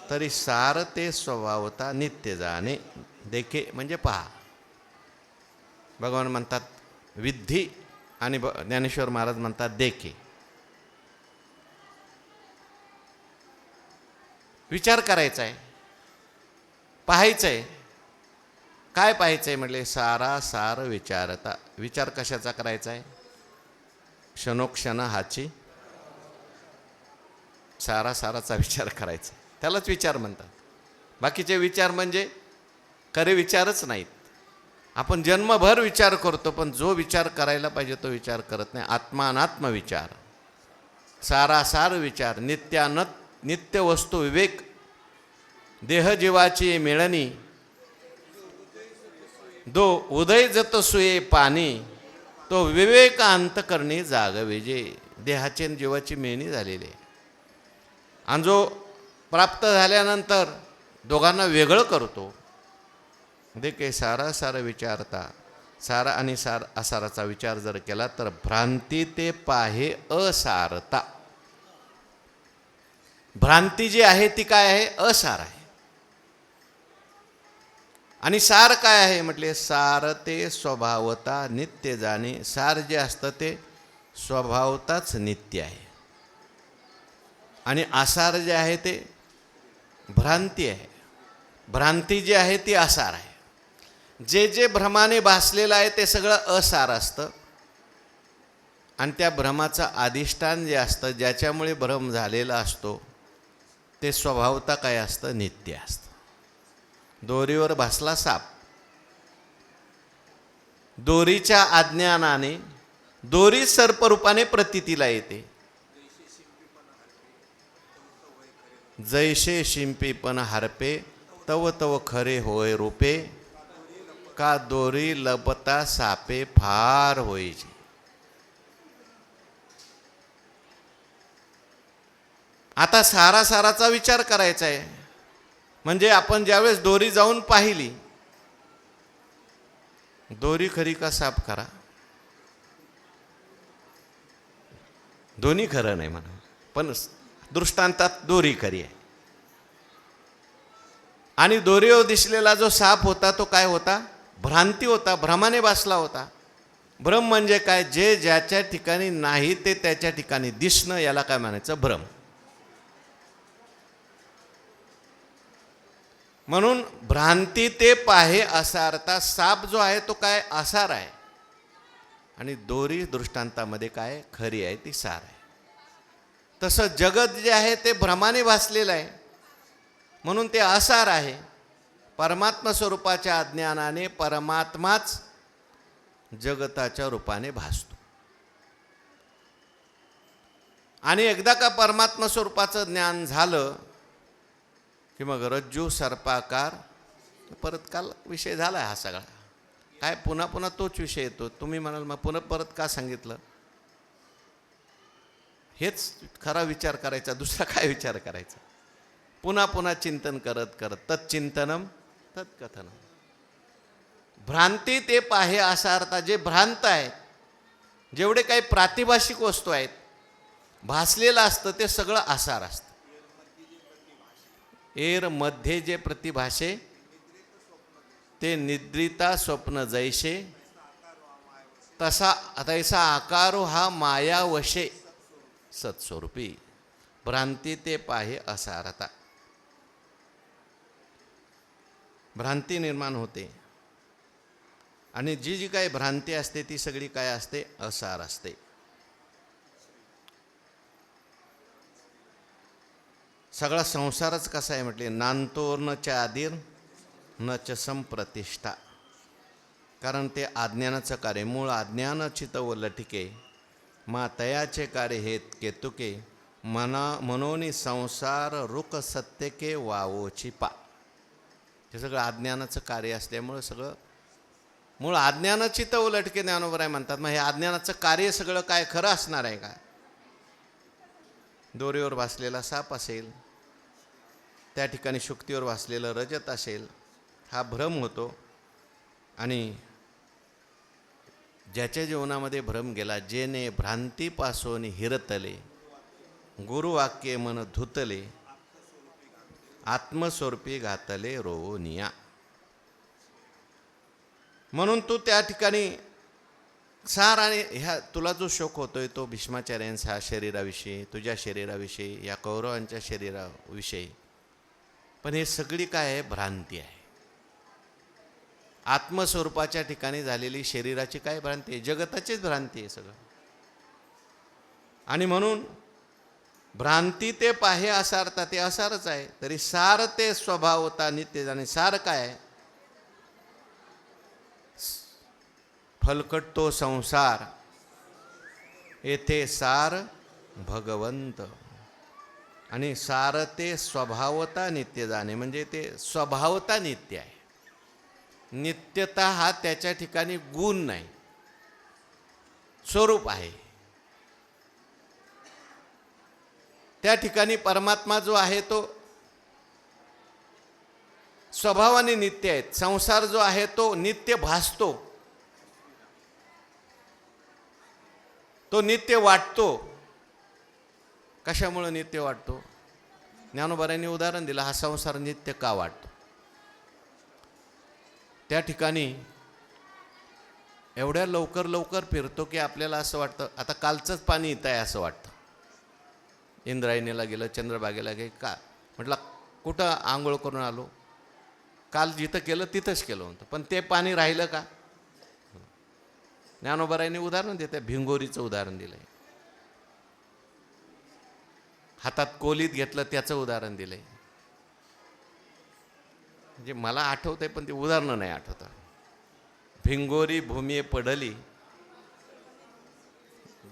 तरी सार ते स्वभावता नित्य जाणे. देखे म्हणजे पहा. भगवान म्हणतात विद्धी आणि ज्ञानेश्वर महाराज म्हणतात देखे. विचार करायचा आहे, पाहायचं आहे. काय पाहायचं आहे म्हटले? सारा सार विचारता. विचार कशाचा करायचा आहे? क्षणोक्षण हाची साराचा विचार करायचा. त्यालाच विचार म्हणतात. बाकीचे विचार म्हणजे खरे विचारच नाहीत. आपण जन्मभर विचार करतो, पण जो विचार करायला पाहिजे तो विचार करत नाही. आत्मानात्म विचार, सारासार विचार, नित्य वस्तू विवेक, देहजीवाची मिळणी, दो उदय जत सुये पाणी, तो विवेक अंतकरणी जागविजे. देहाची आणि जीवाची मिळणी झालेली आहे. आणि जो प्राप्त झाल्यानंतर दोघांना वेगळं करतो, दे काही सारा सारा विचारता सारा आणि असाराचा विचार जर केला तर भ्रांती ते पाहे असारता. भ्रांती जी आहे ती काय आहे? असार आहे. आणि सार काय आहे म्हटले? सार ते स्वभावता नित्य जाणे. सार जे असतं ते स्वभावताच नित्य आहे. आणि आसार जे आहे ते भ्रांती आहे. भ्रांती जी आहे ती आसार आहे. जे जे भ्रमाने भासलेलं आहे ते सगळं असार असतं. आणि त्या भ्रमाचं अधिष्ठान जे असतं, ज्याच्यामुळे भ्रम झालेला असतो, ते स्वभावता काय असतं? नित्य असतं. दोरीवर भासला साप, दोरीच्या अज्ञानाने दोरी सर्परूपाने प्रतीतीला येते. जैसे शिंपीपण हरपे तव तव खरे होय रूपे, का दोरी लपता सापे फार होईचे. आता साराचा विचार करायचा आहे. म्हणजे आपण ज्यावेळेस दोरी जाऊन पाहिली, दोरी खरी का साप खरा? दोन्ही खरं नाही म्हणा, पण दृष्टांतात दोरी खरी आहे. आणि दोरीवर दिसलेला जो साप होता तो काय होता? भ्रांती होता, भ्रमाने भासला होता. भ्रम म्हणजे काय? जे ज्याच्या ठिकाणी नाही ते त्याच्या ठिकाणी दिसणं, याला काय म्हणायचं? भ्रम. म्हणून भ्रांती ते पाहे असारता. साप जो आहे तो काय? आसार आहे. आणि दोरी दृष्टांतामध्ये काय? खरी आहे, ती सार आहे. तसं जगत जे आहे ते भ्रमाने भासलेलं आहे, म्हणून ते आसार आहे. परमात्मा स्वरूपाच्या अज्ञानाने परमात्माच जगताच्या रूपाने भासतो. आणि एकदा का परमात्मा स्वरूपाचं ज्ञान झालं की मग रज्जू सर्पाकार, परत काल विषय झाला हा सगळा. काय पुन्हा पुन्हा तोच विषय येतो. तुम्ही म्हणाल मग पुन्हा परत का सांगितलं? हेच खरा विचार करायचा, दुसरा काय विचार करायचा? पुन्हा पुन्हा चिंतन करत करत तत्चिंतनम तत्कथनम. भ्रांती ते पाहे असारता. जे भ्रांत आहे, जेवढे काही प्रातिभाषिक वस्तू आहेत, भासलेलं असतं ते सगळं आसार असतं. एर मध्ये जे प्रतिभाषे ते निद्रिता स्वप्न जैसे, तैसा आकारो हा माया वशे सत्स्वरूपी. भ्रांती ते पाहे असारता. भ्रांती निर्माण होते. आणि जी जी काही भ्रांती असते ती सगळी काय असते? असार असते. सगळा संसारच कसा आहे म्हटले? नांतोर न च आदिर न च संप्रतिष्ठा. कारण ते अज्ञानाचं कार्य. मूळ अज्ञान चितव लटिके, मा तयाचे कार्य हे केतुके, मनोनी संसार रुक सत्यके वावोची पा. हे सगळं अज्ञानाचं कार्य असल्यामुळं सगळं मूळ अज्ञान चितव लटके ज्ञानोबराय म्हणतात. मग हे अज्ञानाचं कार्य सगळं काय खरं असणार आहे का? दोरीवर भासलेला साप असेल, त्या ठिकाणी शुक्तीवर भासलेलं रजत असेल, हा भ्रम होतो. आणि ज्याच्या जीवनामध्ये भ्रम गेला, जेने भ्रांतीपासून हिरतले, गुरुवाक्ये मन धुतले, आत्मस्वरूपी घातले रोनिया. म्हणून तू त्या ठिकाणी सार. आणि ह्या तुला जो शोक होतोय तो भीष्माचार्यांच्या शरीराविषयी, तुझ्या शरीराविषयी, या कौरवांच्या शरीराविषयी. पण हे सगळी काय आहे? भ्रांती आहे. आत्मस्वरूपाच्या ठिकाणी झालेली शरीराची काय भ्रांती आहे? जगताचीच भ्रांती आहे सगळं. आणि म्हणून भ्रांती ते पाहे असारता. ते असारच आहे. तरी सार ते स्वभावता नित्य जाणे. सार काय आहे? फलकट तो संसार, येथे सार भगवंत. आणि सार ते स्वभावता नित्य जाणे. म्हणजे ते स्वभावता नित्य आहे. नित्यता हा त्याच्या ठिकाणी गुण नाही, स्वरूप आहे. त्या ठिकाणी परमात्मा जो आहे तो स्वभावाने नित्य आहेत. संसार जो आहे तो नित्य भासतो, तो नित्य वाटतो. कशामुळे नित्य वाटतो? ज्ञानोबारांनी उदाहरण दिलं, हा संसार नित्य का वाटतो. त्या ठिकाणी एवढ्या लवकर लवकर फिरतो की आपल्याला असं वाटतं आता कालचंच पाणी येत आहे असं वाटतं. इंद्रायणीला गेलं, चंद्रभागेला गेलं, का म्हटलं कुठं आंघोळ करून आलो, काल जिथं केलं तिथंच केलं होतं, पण ते पाणी राहिलं का. ज्ञानोबारांनी उदाहरण देत आहे, भिंगोरीचं उदाहरण दिलं आहे, हातात कोलीत घेतलं त्याचं उदाहरण दिलं आहे. म्हणजे मला आठवतंय पण ते उदाहरणं नाही आठवतं. भिंगोरी भूमी पडली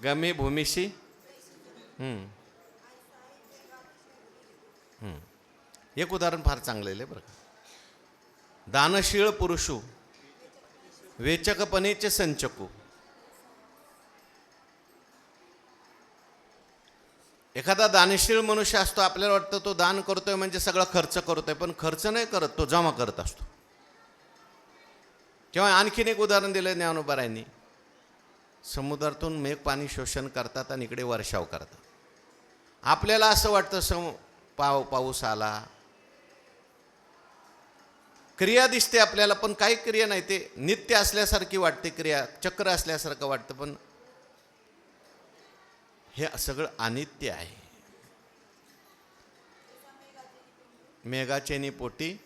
गमे भूमीशी. एक उदाहरण फार चांगलं आहे बरं का. दानशीळ पुरुषू वेचकपणेचे संचकू. एखादा दानशीळ मनुष्य असतो, आपल्याला वाटतं तो दान करतोय म्हणजे सगळं खर्च करतोय, पण खर्च नाही करत, तो जमा करत असतो. किंवा आणखीन एक उदाहरण दिलं ज्ञानोबारांनी, समुद्रातून मेघ पाणी शोषण करतात आणि इकडे वर्षाव करतात. आपल्याला असं वाटतं पाऊस आला, क्रिया दिसते आपल्याला, पण काही क्रिया नाही, ते नित्य असल्यासारखी वाटते, क्रिया चक्र असल्यासारखं वाटतं, पण हे सगळं अनित्य आहे. मेघाचेनी पोटी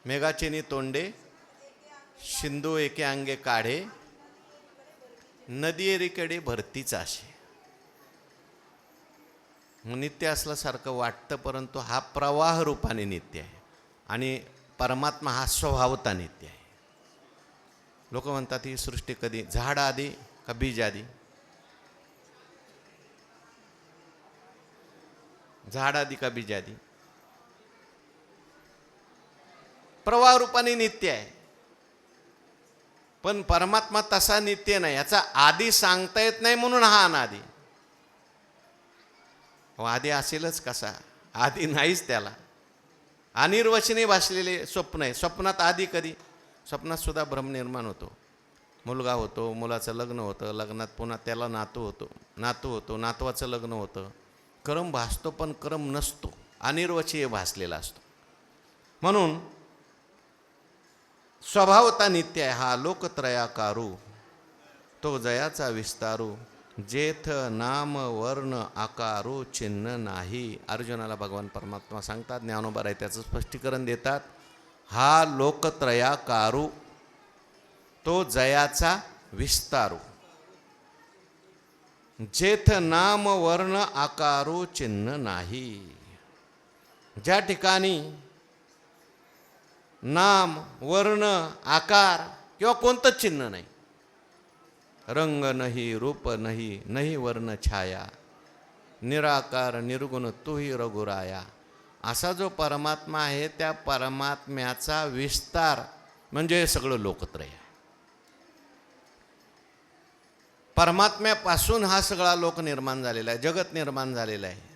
मेघाचेनी तोंडे सिंधू एके अंगे काढे नदी एरीकडे भरतीच असे. नित्य असल्यासारखं वाटतं, परंतु हा प्रवाह रूपाने नित्य आहे आणि परमात्मा हा स्वभावता नित्य आहे. लोक म्हणतात ही सृष्टी कधी झाड आधी का बीज आधी. झाड आधी का बीज आधी. प्रवाह रूपाने नित्य आहे, पण परमात्मा तसा नित्य नाही. याचा आधी सांगता येत नाही, म्हणून हा अनादी. आधी असेलच कसा, आधी नाहीच त्याला. अनिर्वचनीय भासलेले स्वप्न आहे. स्वप्नात आधी कधी. स्वप्नात सुद्धा भ्रम निर्माण होतो. मुलगा होतो, मुलाचं लग्न होतं, लग्नात पुन्हा त्याला नातू होतो, नातवाचं लग्न होतं. क्रम भासतो, पण क्रम नसतो, अनिर्वचनीय भासलेला असतो. म्हणून स्वभावता नित्य आहे. हा लोकत्रयाकारू तो जयाचा विस्तारू जेथ नाम वर्ण आकारू चिन्ह नाही. अर्जुनाला भगवान परमात्मा सांगतात, ज्ञानोबा त्याचं स्पष्टीकरण देतात. हा लोकत्रयाकारू तो जयाचा विस्तारू जेथ नाम वर्ण आकारू चिन्ह नाही. ज्या ठिकाणी नाम वर्ण आकार किंवा कोणतंच चिन्ह नाही, रंग नाही, रूप नाही, नाही वर्ण छाया, निराकार निर्गुण तूही रघुराया. असा जो परमात्मा आहे, त्या परमात्म्याचा विस्तार म्हणजे सगळं लोकत्रय आहे. परमात्म्यापासून हा सगळा लोक निर्माण झालेला आहे, जगत निर्माण झालेलं आहे.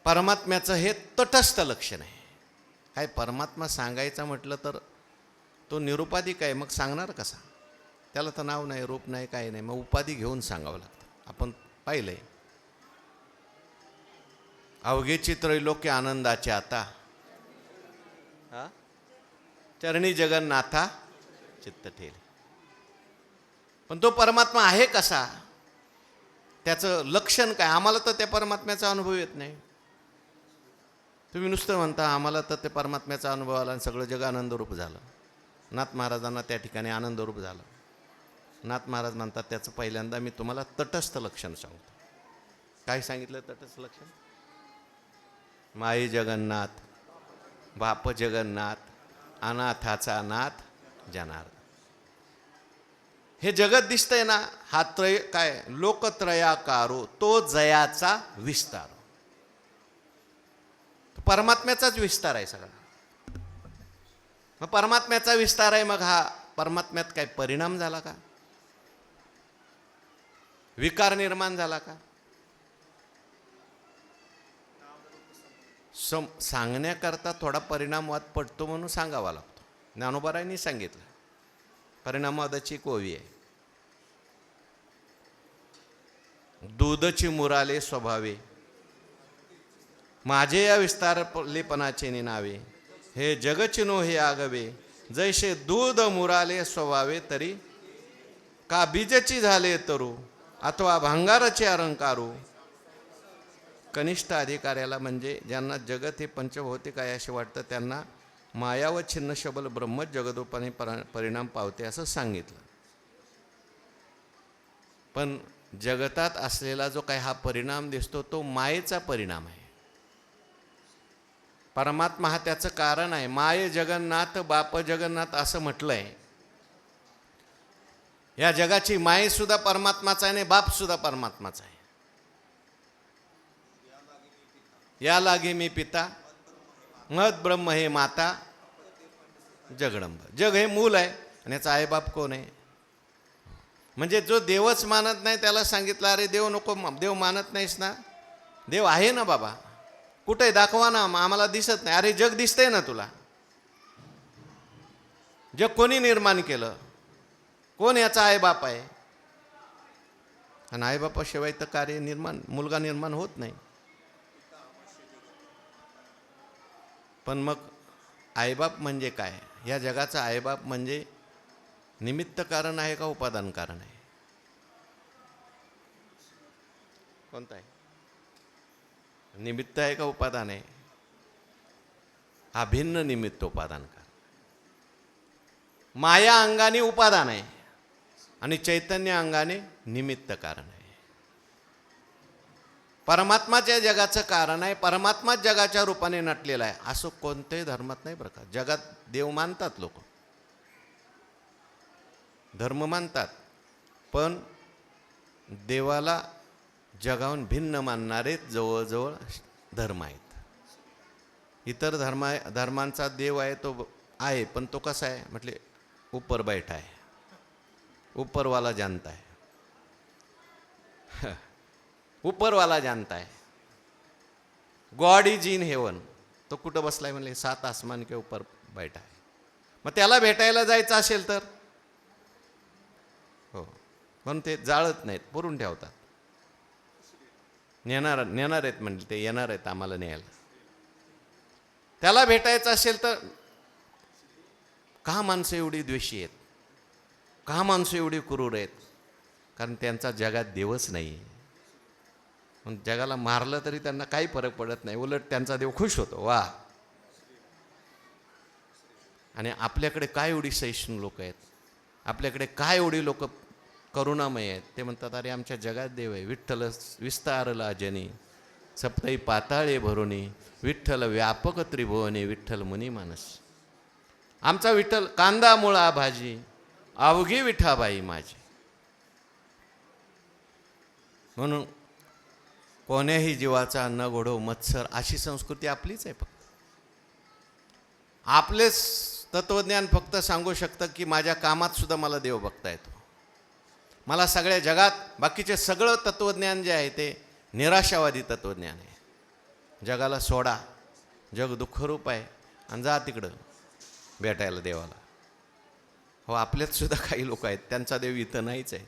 परमात्म्याचं हे तटस्थ लक्षण आहे. काय परमात्मा सांगायचा म्हटलं तर तो निरुपाधिक आहे, मग सांगणार कसा. त्याला तर नाव नाही, रूप नाही, काही नाही, मग उपाधी घेऊन सांगावं लागतं. आपण पाहिलंय, अवघेची त्रैलोक्य आनंदाचे आता चरणी जगन्नाथा चित्त ठेले. पण तो परमात्मा आहे कसा, त्याचं लक्षण काय. आम्हाला तर त्या परमात्म्याचा अनुभव येत नाही. तुम्ही नुसतं म्हणता आम्हाला तर ते परमात्म्याचा अनुभव आला आणि सगळं जग आनंदरूप झालं. नाथ महाराजांना त्या ठिकाणी आनंदरूप झालं. नाथ महाराज म्हणतात त्याचं पहिल्यांदा मी तुम्हाला तटस्थ लक्षण सांगतो. काय सांगितलं तटस्थ लक्षण. माई जगन्नाथ, बाप जगन्नाथ, अनाथाचा नाथ जनार्दन. हे जगत दिसतंय ना, हा त्रय काय लोकत्रयाकारो तो जयाचा विस्तार. परमात्म्याचाच विस्तार आहे सगळा. मग परमात्म्याचा विस्तार आहे, मग हा परमात्म्यात काय परिणाम झाला का, विकार निर्माण झाला का. सांगण्याकरता थोडा परिणामवाद पडतो म्हणून सांगावा लागतो. ज्ञानोबारायांनी सांगितलं परिणामवादाची एक ओवी आहे. दूधची मुराले स्वभावे, माझे या विस्तारलेपणाचे नावे, हे जगचिनो हे आगवे, जैसे दूध मुराले स्वभावे तरी, का बीजची झाले तरू, अथवा भांगाराचे अलंकारू. कनिष्ठ अधिकाऱ्याला म्हणजे ज्यांना जगत हे पंचभौतिक आहे असे वाटतं त्यांना माया व छिन्न शबल ब्रह्मच जगदोपाने परिणाम पावते असं सांगितलं. पण जगतात असलेला जो काही हा परिणाम दिसतो तो मायेचा परिणाम आहे. परमात्मा हा त्याचं कारण आहे. माय जगन्नाथ बाप जगन्नाथ असं म्हटलंय. या जगाची माय सुद्धा परमात्माचा आहे आणि बाप सुद्धा परमात्माचा आहे. या लागे मी पिता, मत ब्रह्म हे माता, जगडंब. जग हे मूल आहे आणि याचा आईबाप कोण आहे? म्हणजे जो देवच मानत नाही त्याला सांगितलं अरे देव नको, देव मानत नाहीस ना, देव आहे ना बाबा, कुठे दाखवा ना, आम्हाला दिसत नाही. अरे जग दिसतंय ना तुला. जग कोणी निर्माण केलं? कोण याचा आईबाप आहे? आणि आईबापाशिवाय तर कार्य निर्माण, मुलगा निर्माण होत नाही. पण मग आईबाप म्हणजे काय? या जगाचा आईबाप म्हणजे निमित्त कारण आहे का उपादान कारण आहे? कोणता आहे? निमित्त आहे का उपादान आहे? हा भिन्न निमित्त उपादान कारण. माया अंगाने उपादान आहे आणि चैतन्य अंगाने निमित्त कारण आहे. परमात्माच्या जगाचं कारण आहे. परमात्माच जगाच्या रूपाने नटलेला आहे असं कोणत्याही धर्मात नाही बरं का. जगात देव मानतात लोक, धर्म मानतात, पण देवाला जगाहून भिन्न मानणारे जवळजवळ धर्म आहेत. इतर धर्मांचा देव आहे तो आहे, पण तो कसा आहे म्हटले ऊपर बैठा है, ऊपर वाला जानता है. ऊपर वाला जानता है. God is in heaven. तो कुठं बसलाय म्हणले? 7 आसमान के ऊपर बैठा है. मग त्याला भेटायला जायचं असेल तर हो, पण ते जाळत नाहीत, पुरून ठेवतात. नेणार आहेत म्हणजे ते येणार आहेत आम्हाला न्यायला. त्याला भेटायचं असेल तर का माणसं एवढी द्वेषी आहेत? का माणसं एवढी क्रूर आहेत? कारण त्यांचा जगात देवच नाही. मग जगाला मारलं तरी त्यांना काही फरक पडत नाही, उलट त्यांचा देव खुश होतो. वा. आणि आपल्याकडे काय एवढी सहिष्णू लोक आहेत, आपल्याकडे काय एवढी लोक करुणामय आहेत. ते म्हणतात अरे आमच्या जगात देव आहे. विठ्ठल विस्तारला जनी, सप्तई पाताळे भरुनी, विठ्ठल व्यापक त्रिभुवनी, विठ्ठल मुनी मानस. आमचा विठ्ठल कांदा मुळा भाजी, अवघी विठाबाई माझी. म्हणून कोण्याही जीवाचा न घोडो मत्सर अशी संस्कृती आपलीच आहे. फक्त आपलेच तत्वज्ञान फक्त सांगू शकतं की माझ्या कामात सुद्धा मला देव बघता येतो. मला सगळ्या जगात बाकीचे सगळं तत्वज्ञान जे आहे ते निराशावादी तत्वज्ञान आहे. जगाला सोडा, जग दुःखरूप आहे आणि जा तिकडं भेटायला देवाला. हो, आपल्यात सुद्धा काही लोक आहेत त्यांचा देव इथं नाहीच आहे.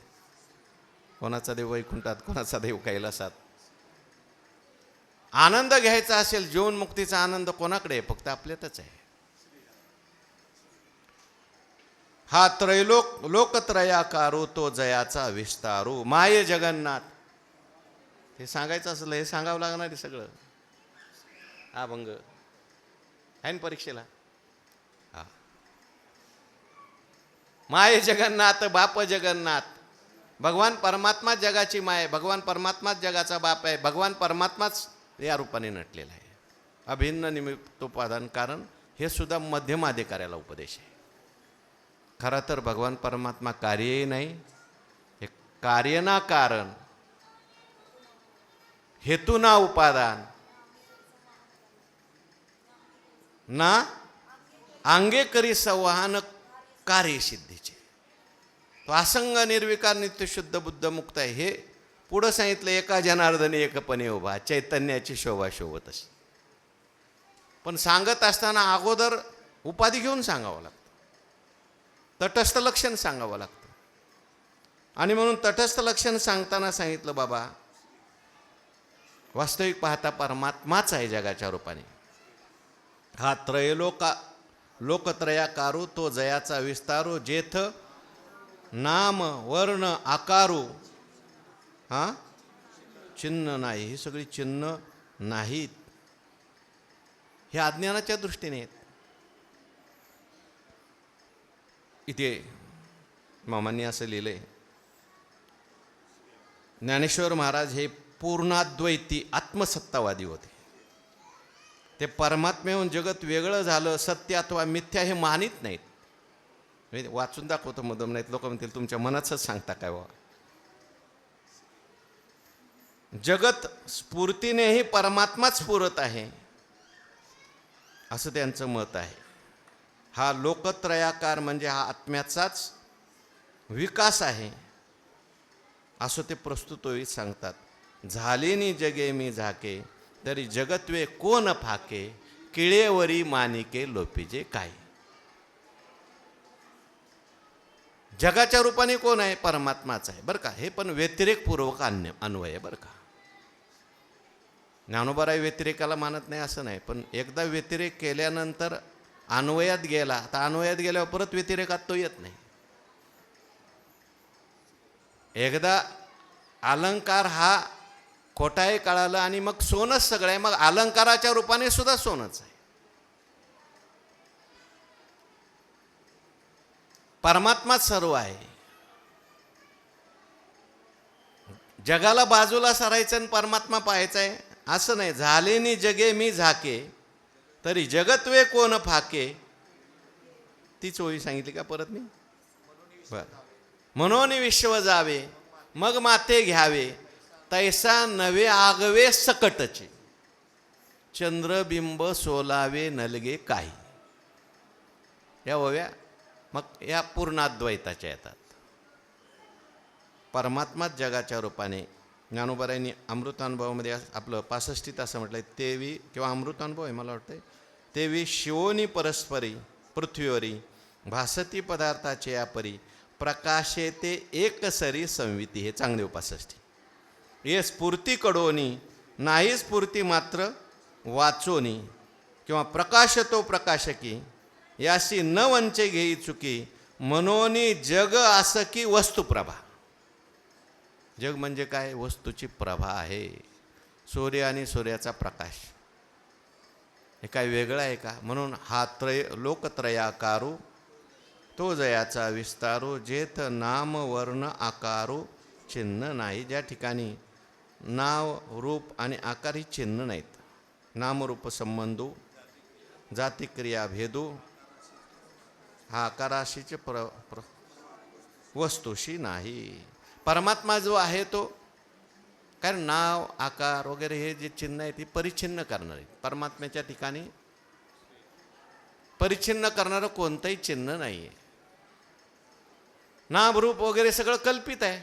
कोणाचा देव वैकुंठात, कोणाचा देव कैलासात. आनंद घ्यायचा असेल, जीवनमुक्तीचा आनंद कोणाकडे आहे? फक्त आपल्यातच आहे. हा त्रैलोक लोकत्रयाकारो, तो जयाचा विस्तारू, माय जगन्नाथ. हे सांगायचं असलं हे सांगावं लागणार आहे सगळं. अभंग आहे ना परीक्षेला. हा, माय जगन्नाथ, बाप जगन्नाथ. भगवान परमात्मा जगाची माय, भगवान परमात्माच जगाचा बाप आहे. भगवान परमात्माच या रूपाने नटलेला आहे. अभिन्न निमित्तोपादान कारण हे सुद्धा मध्यमाधिकाऱ्याला उपदेश आहे. खरं तर भगवान परमात्मा कार्यही नाही, हे कार्य ना कारण, हेतू ना उपादान, ना अंगे करी संवाहन कार्यसिद्धीचे. तो असंग निर्विकार नित्य शुद्ध बुद्ध मुक्त आहे. हे पुढं सांगितलं एका जनार्दनी एकपणे उभा, चैतन्याची शोभा शोभत अशी. पण सांगत असताना अगोदर उपाधी घेऊन सांगावं लागतं, तटस्थ लक्षण सांगावं लागतं. आणि म्हणून तटस्थ लक्षण सांगताना सांगितलं, बाबा वास्तविक पाहता परमात्माच आहे जगाच्या रूपाने. हा लोकत्रयाकारू तो जयाचा विस्तारू, जेथ नाम वर्ण आकारू हा चिन्ह नाही. ही सगळी चिन्ह नाहीत, हे अज्ञानाच्या दृष्टीने आहेत. इथे मामांनी असं लिहिलंय, ज्ञानेश्वर महाराज हे पूर्णाद्वैती आत्मसत्तावादी होते. ते परमात्म्याहून जगत वेगळं झालं, सत्य अथवा मिथ्या हे मानित नाहीत. वाचून दाखवतो मधम, नाहीत लोक म्हणतील तुमच्या मनाचंच सांगता काय बाबा. जगत स्फूर्तीनेही परमात्माच स्फुरत आहे, असं त्यांचं मत आहे. हा लोकत्रयाकार म्हणजे हा आत्म्याचाच विकास आहे, असं ते प्रस्तुत होई सांगतात. झालेनी जगे मी झाके, तरी जगत्वे कोण फाके, किळेवरी मानिके लोपिजे काय. जगाच्या रूपाने कोण आहे? परमात्माच आहे बरं का. हे पण व्यतिरेकपूर्वक अन्वय आहे बरं का. ज्ञानोबाराय व्यतिरेकाला मानत नाही असं नाही, पण एकदा व्यतिरेक केल्यानंतर अन्वयात गेला, आता अन्वयात गेल्यावर परत व्यतिरेकात तो येत नाही. एकदा अलंकार हा खोटा आहे कळालं आणि मग सोनच सगळं आहे, मग अलंकाराच्या रूपाने सुद्धा सोनच आहे. परमात्माच सर्व आहे. जगाला बाजूला सरायचं आणि परमात्मा पाहायचा आहे असं नाही. झालेनी जगे मी झाके, तरी जगत्वे कोण फाके. तीच ओळी सांगितली का परत मी? बर. म्हणून विश्व जावे मग माते घ्यावे, तैसा नवे आगवे सकटचे, चंद्रबिंब सोलावे नलगे काही. या ओव्या मग या पूर्णाद्वैताच्या येतात. परमात्माच जगाच्या रूपाने. ज्ञानोबारायांनी अमृतानुभवामध्ये आपलं 65 असं म्हटलंय, तेवी किंवा अमृतानुभव आहे मला वाटतंय, तेवी शिवोनी परस्परी पृथ्वीवरी, भासती पदार्थाचे यापरी, प्रकाशे ते एकसरी संविती. हे चांगले 65. हे स्फूर्ती कडोनी नाही स्फूर्ती मात्र वाचोनी, किंवा प्रकाश तो प्रकाशकी, यासी न वंचे घेई चुकी, मनोनी जग असं की वस्तुप्रभा. जग म्हणजे काय? वस्तूची प्रभा आहे. सूर्य आणि सूर्याचा प्रकाश हे काय वेगळं आहे का? म्हणून हा लोकत्रयाकारू तो जयाचा विस्तारू, जेथ नाम वर्ण आकारू चिन्ह नाही. ज्या ठिकाणी नाव रूप आणि आकार ही चिन्ह नाहीत, नामरूप संबंधू जातिक्रिया भेदू, हा आकाराशीचे वस्तूशी नाही. परमात्मा जो आहे तो, कारण नाव आकार वगैरे हे जे चिन्ह आहेत ती परिच्छिन्न करणारे. परमात्म्याच्या ठिकाणी परिच्छिन्न करणारं कोणतंही चिन्ह नाही आहे. नाम रूप वगैरे सगळं कल्पित आहे.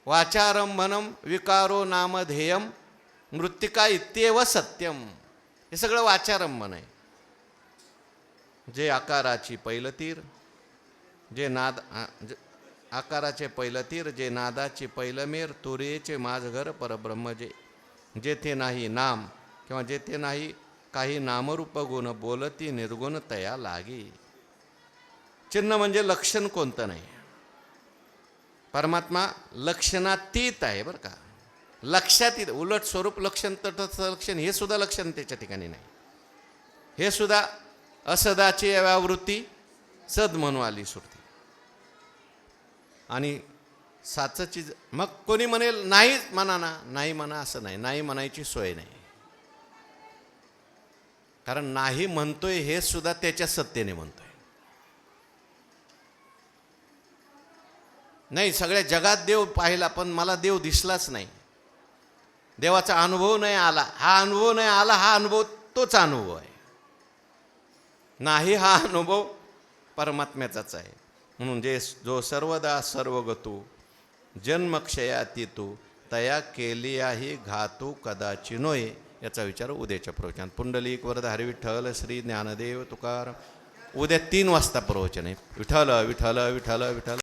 वाचारंभनम विकारो नामधेयम मृत्तिका इत्येव सत्यम, हे सगळं वाचारंभन आहे. जे आकाराची पहिलं तीर, जे नाद आकाराचे पहिलं तीर, जे नादाची पहिलं मेर, तुरेचे माझघर परब्रह्म जे, जेथे नाही नाम किंवा जेथे नाही काही नामरूप गुण, बोलती निर्गुण तया लागी. चिन्ह म्हणजे लक्षण कोणतं नाही. परमात्मा लक्षणातीत आहे बरं का. लक्षातीत, उलट स्वरूप लक्षण तटस्थ लक्षण हे सुद्धा लक्षण त्याच्या ठिकाणी नाही. हे सुद्धा असदाची व्यावृत्ती सद म्हणून आली सुरती. आणि साचची मग कोणी म्हणेल नाही म्हणा ना, नाही म्हणा असं नाही. नाही म्हणायची सोय नाही, कारण नाही म्हणतोय हे सुद्धा त्याच्या सत्तेने म्हणतोय. नाही सगळ्या जगात देव पाहिला पण मला देव दिसलाच नाही, देवाचा अनुभव नाही आला. हा अनुभव नाही आला, हा अनुभव तोच अनुभव आहे. नाही हा अनुभव परमात्म्याचाच आहे. म्हणून जो सर्वदा सर्वगतू जन्मक्षयातीतू तया केली आहे घातू कदाचिनोय, याचा विचार उद्याच्या प्रवचनात. पुंडलिक वरद हरी विठ्ठल श्री ज्ञानदेव तुकाराम. उद्या 3 वाजता प्रवचन आहे. विठ्ठल विठ्ठल विठ्ठल विठ्ठल.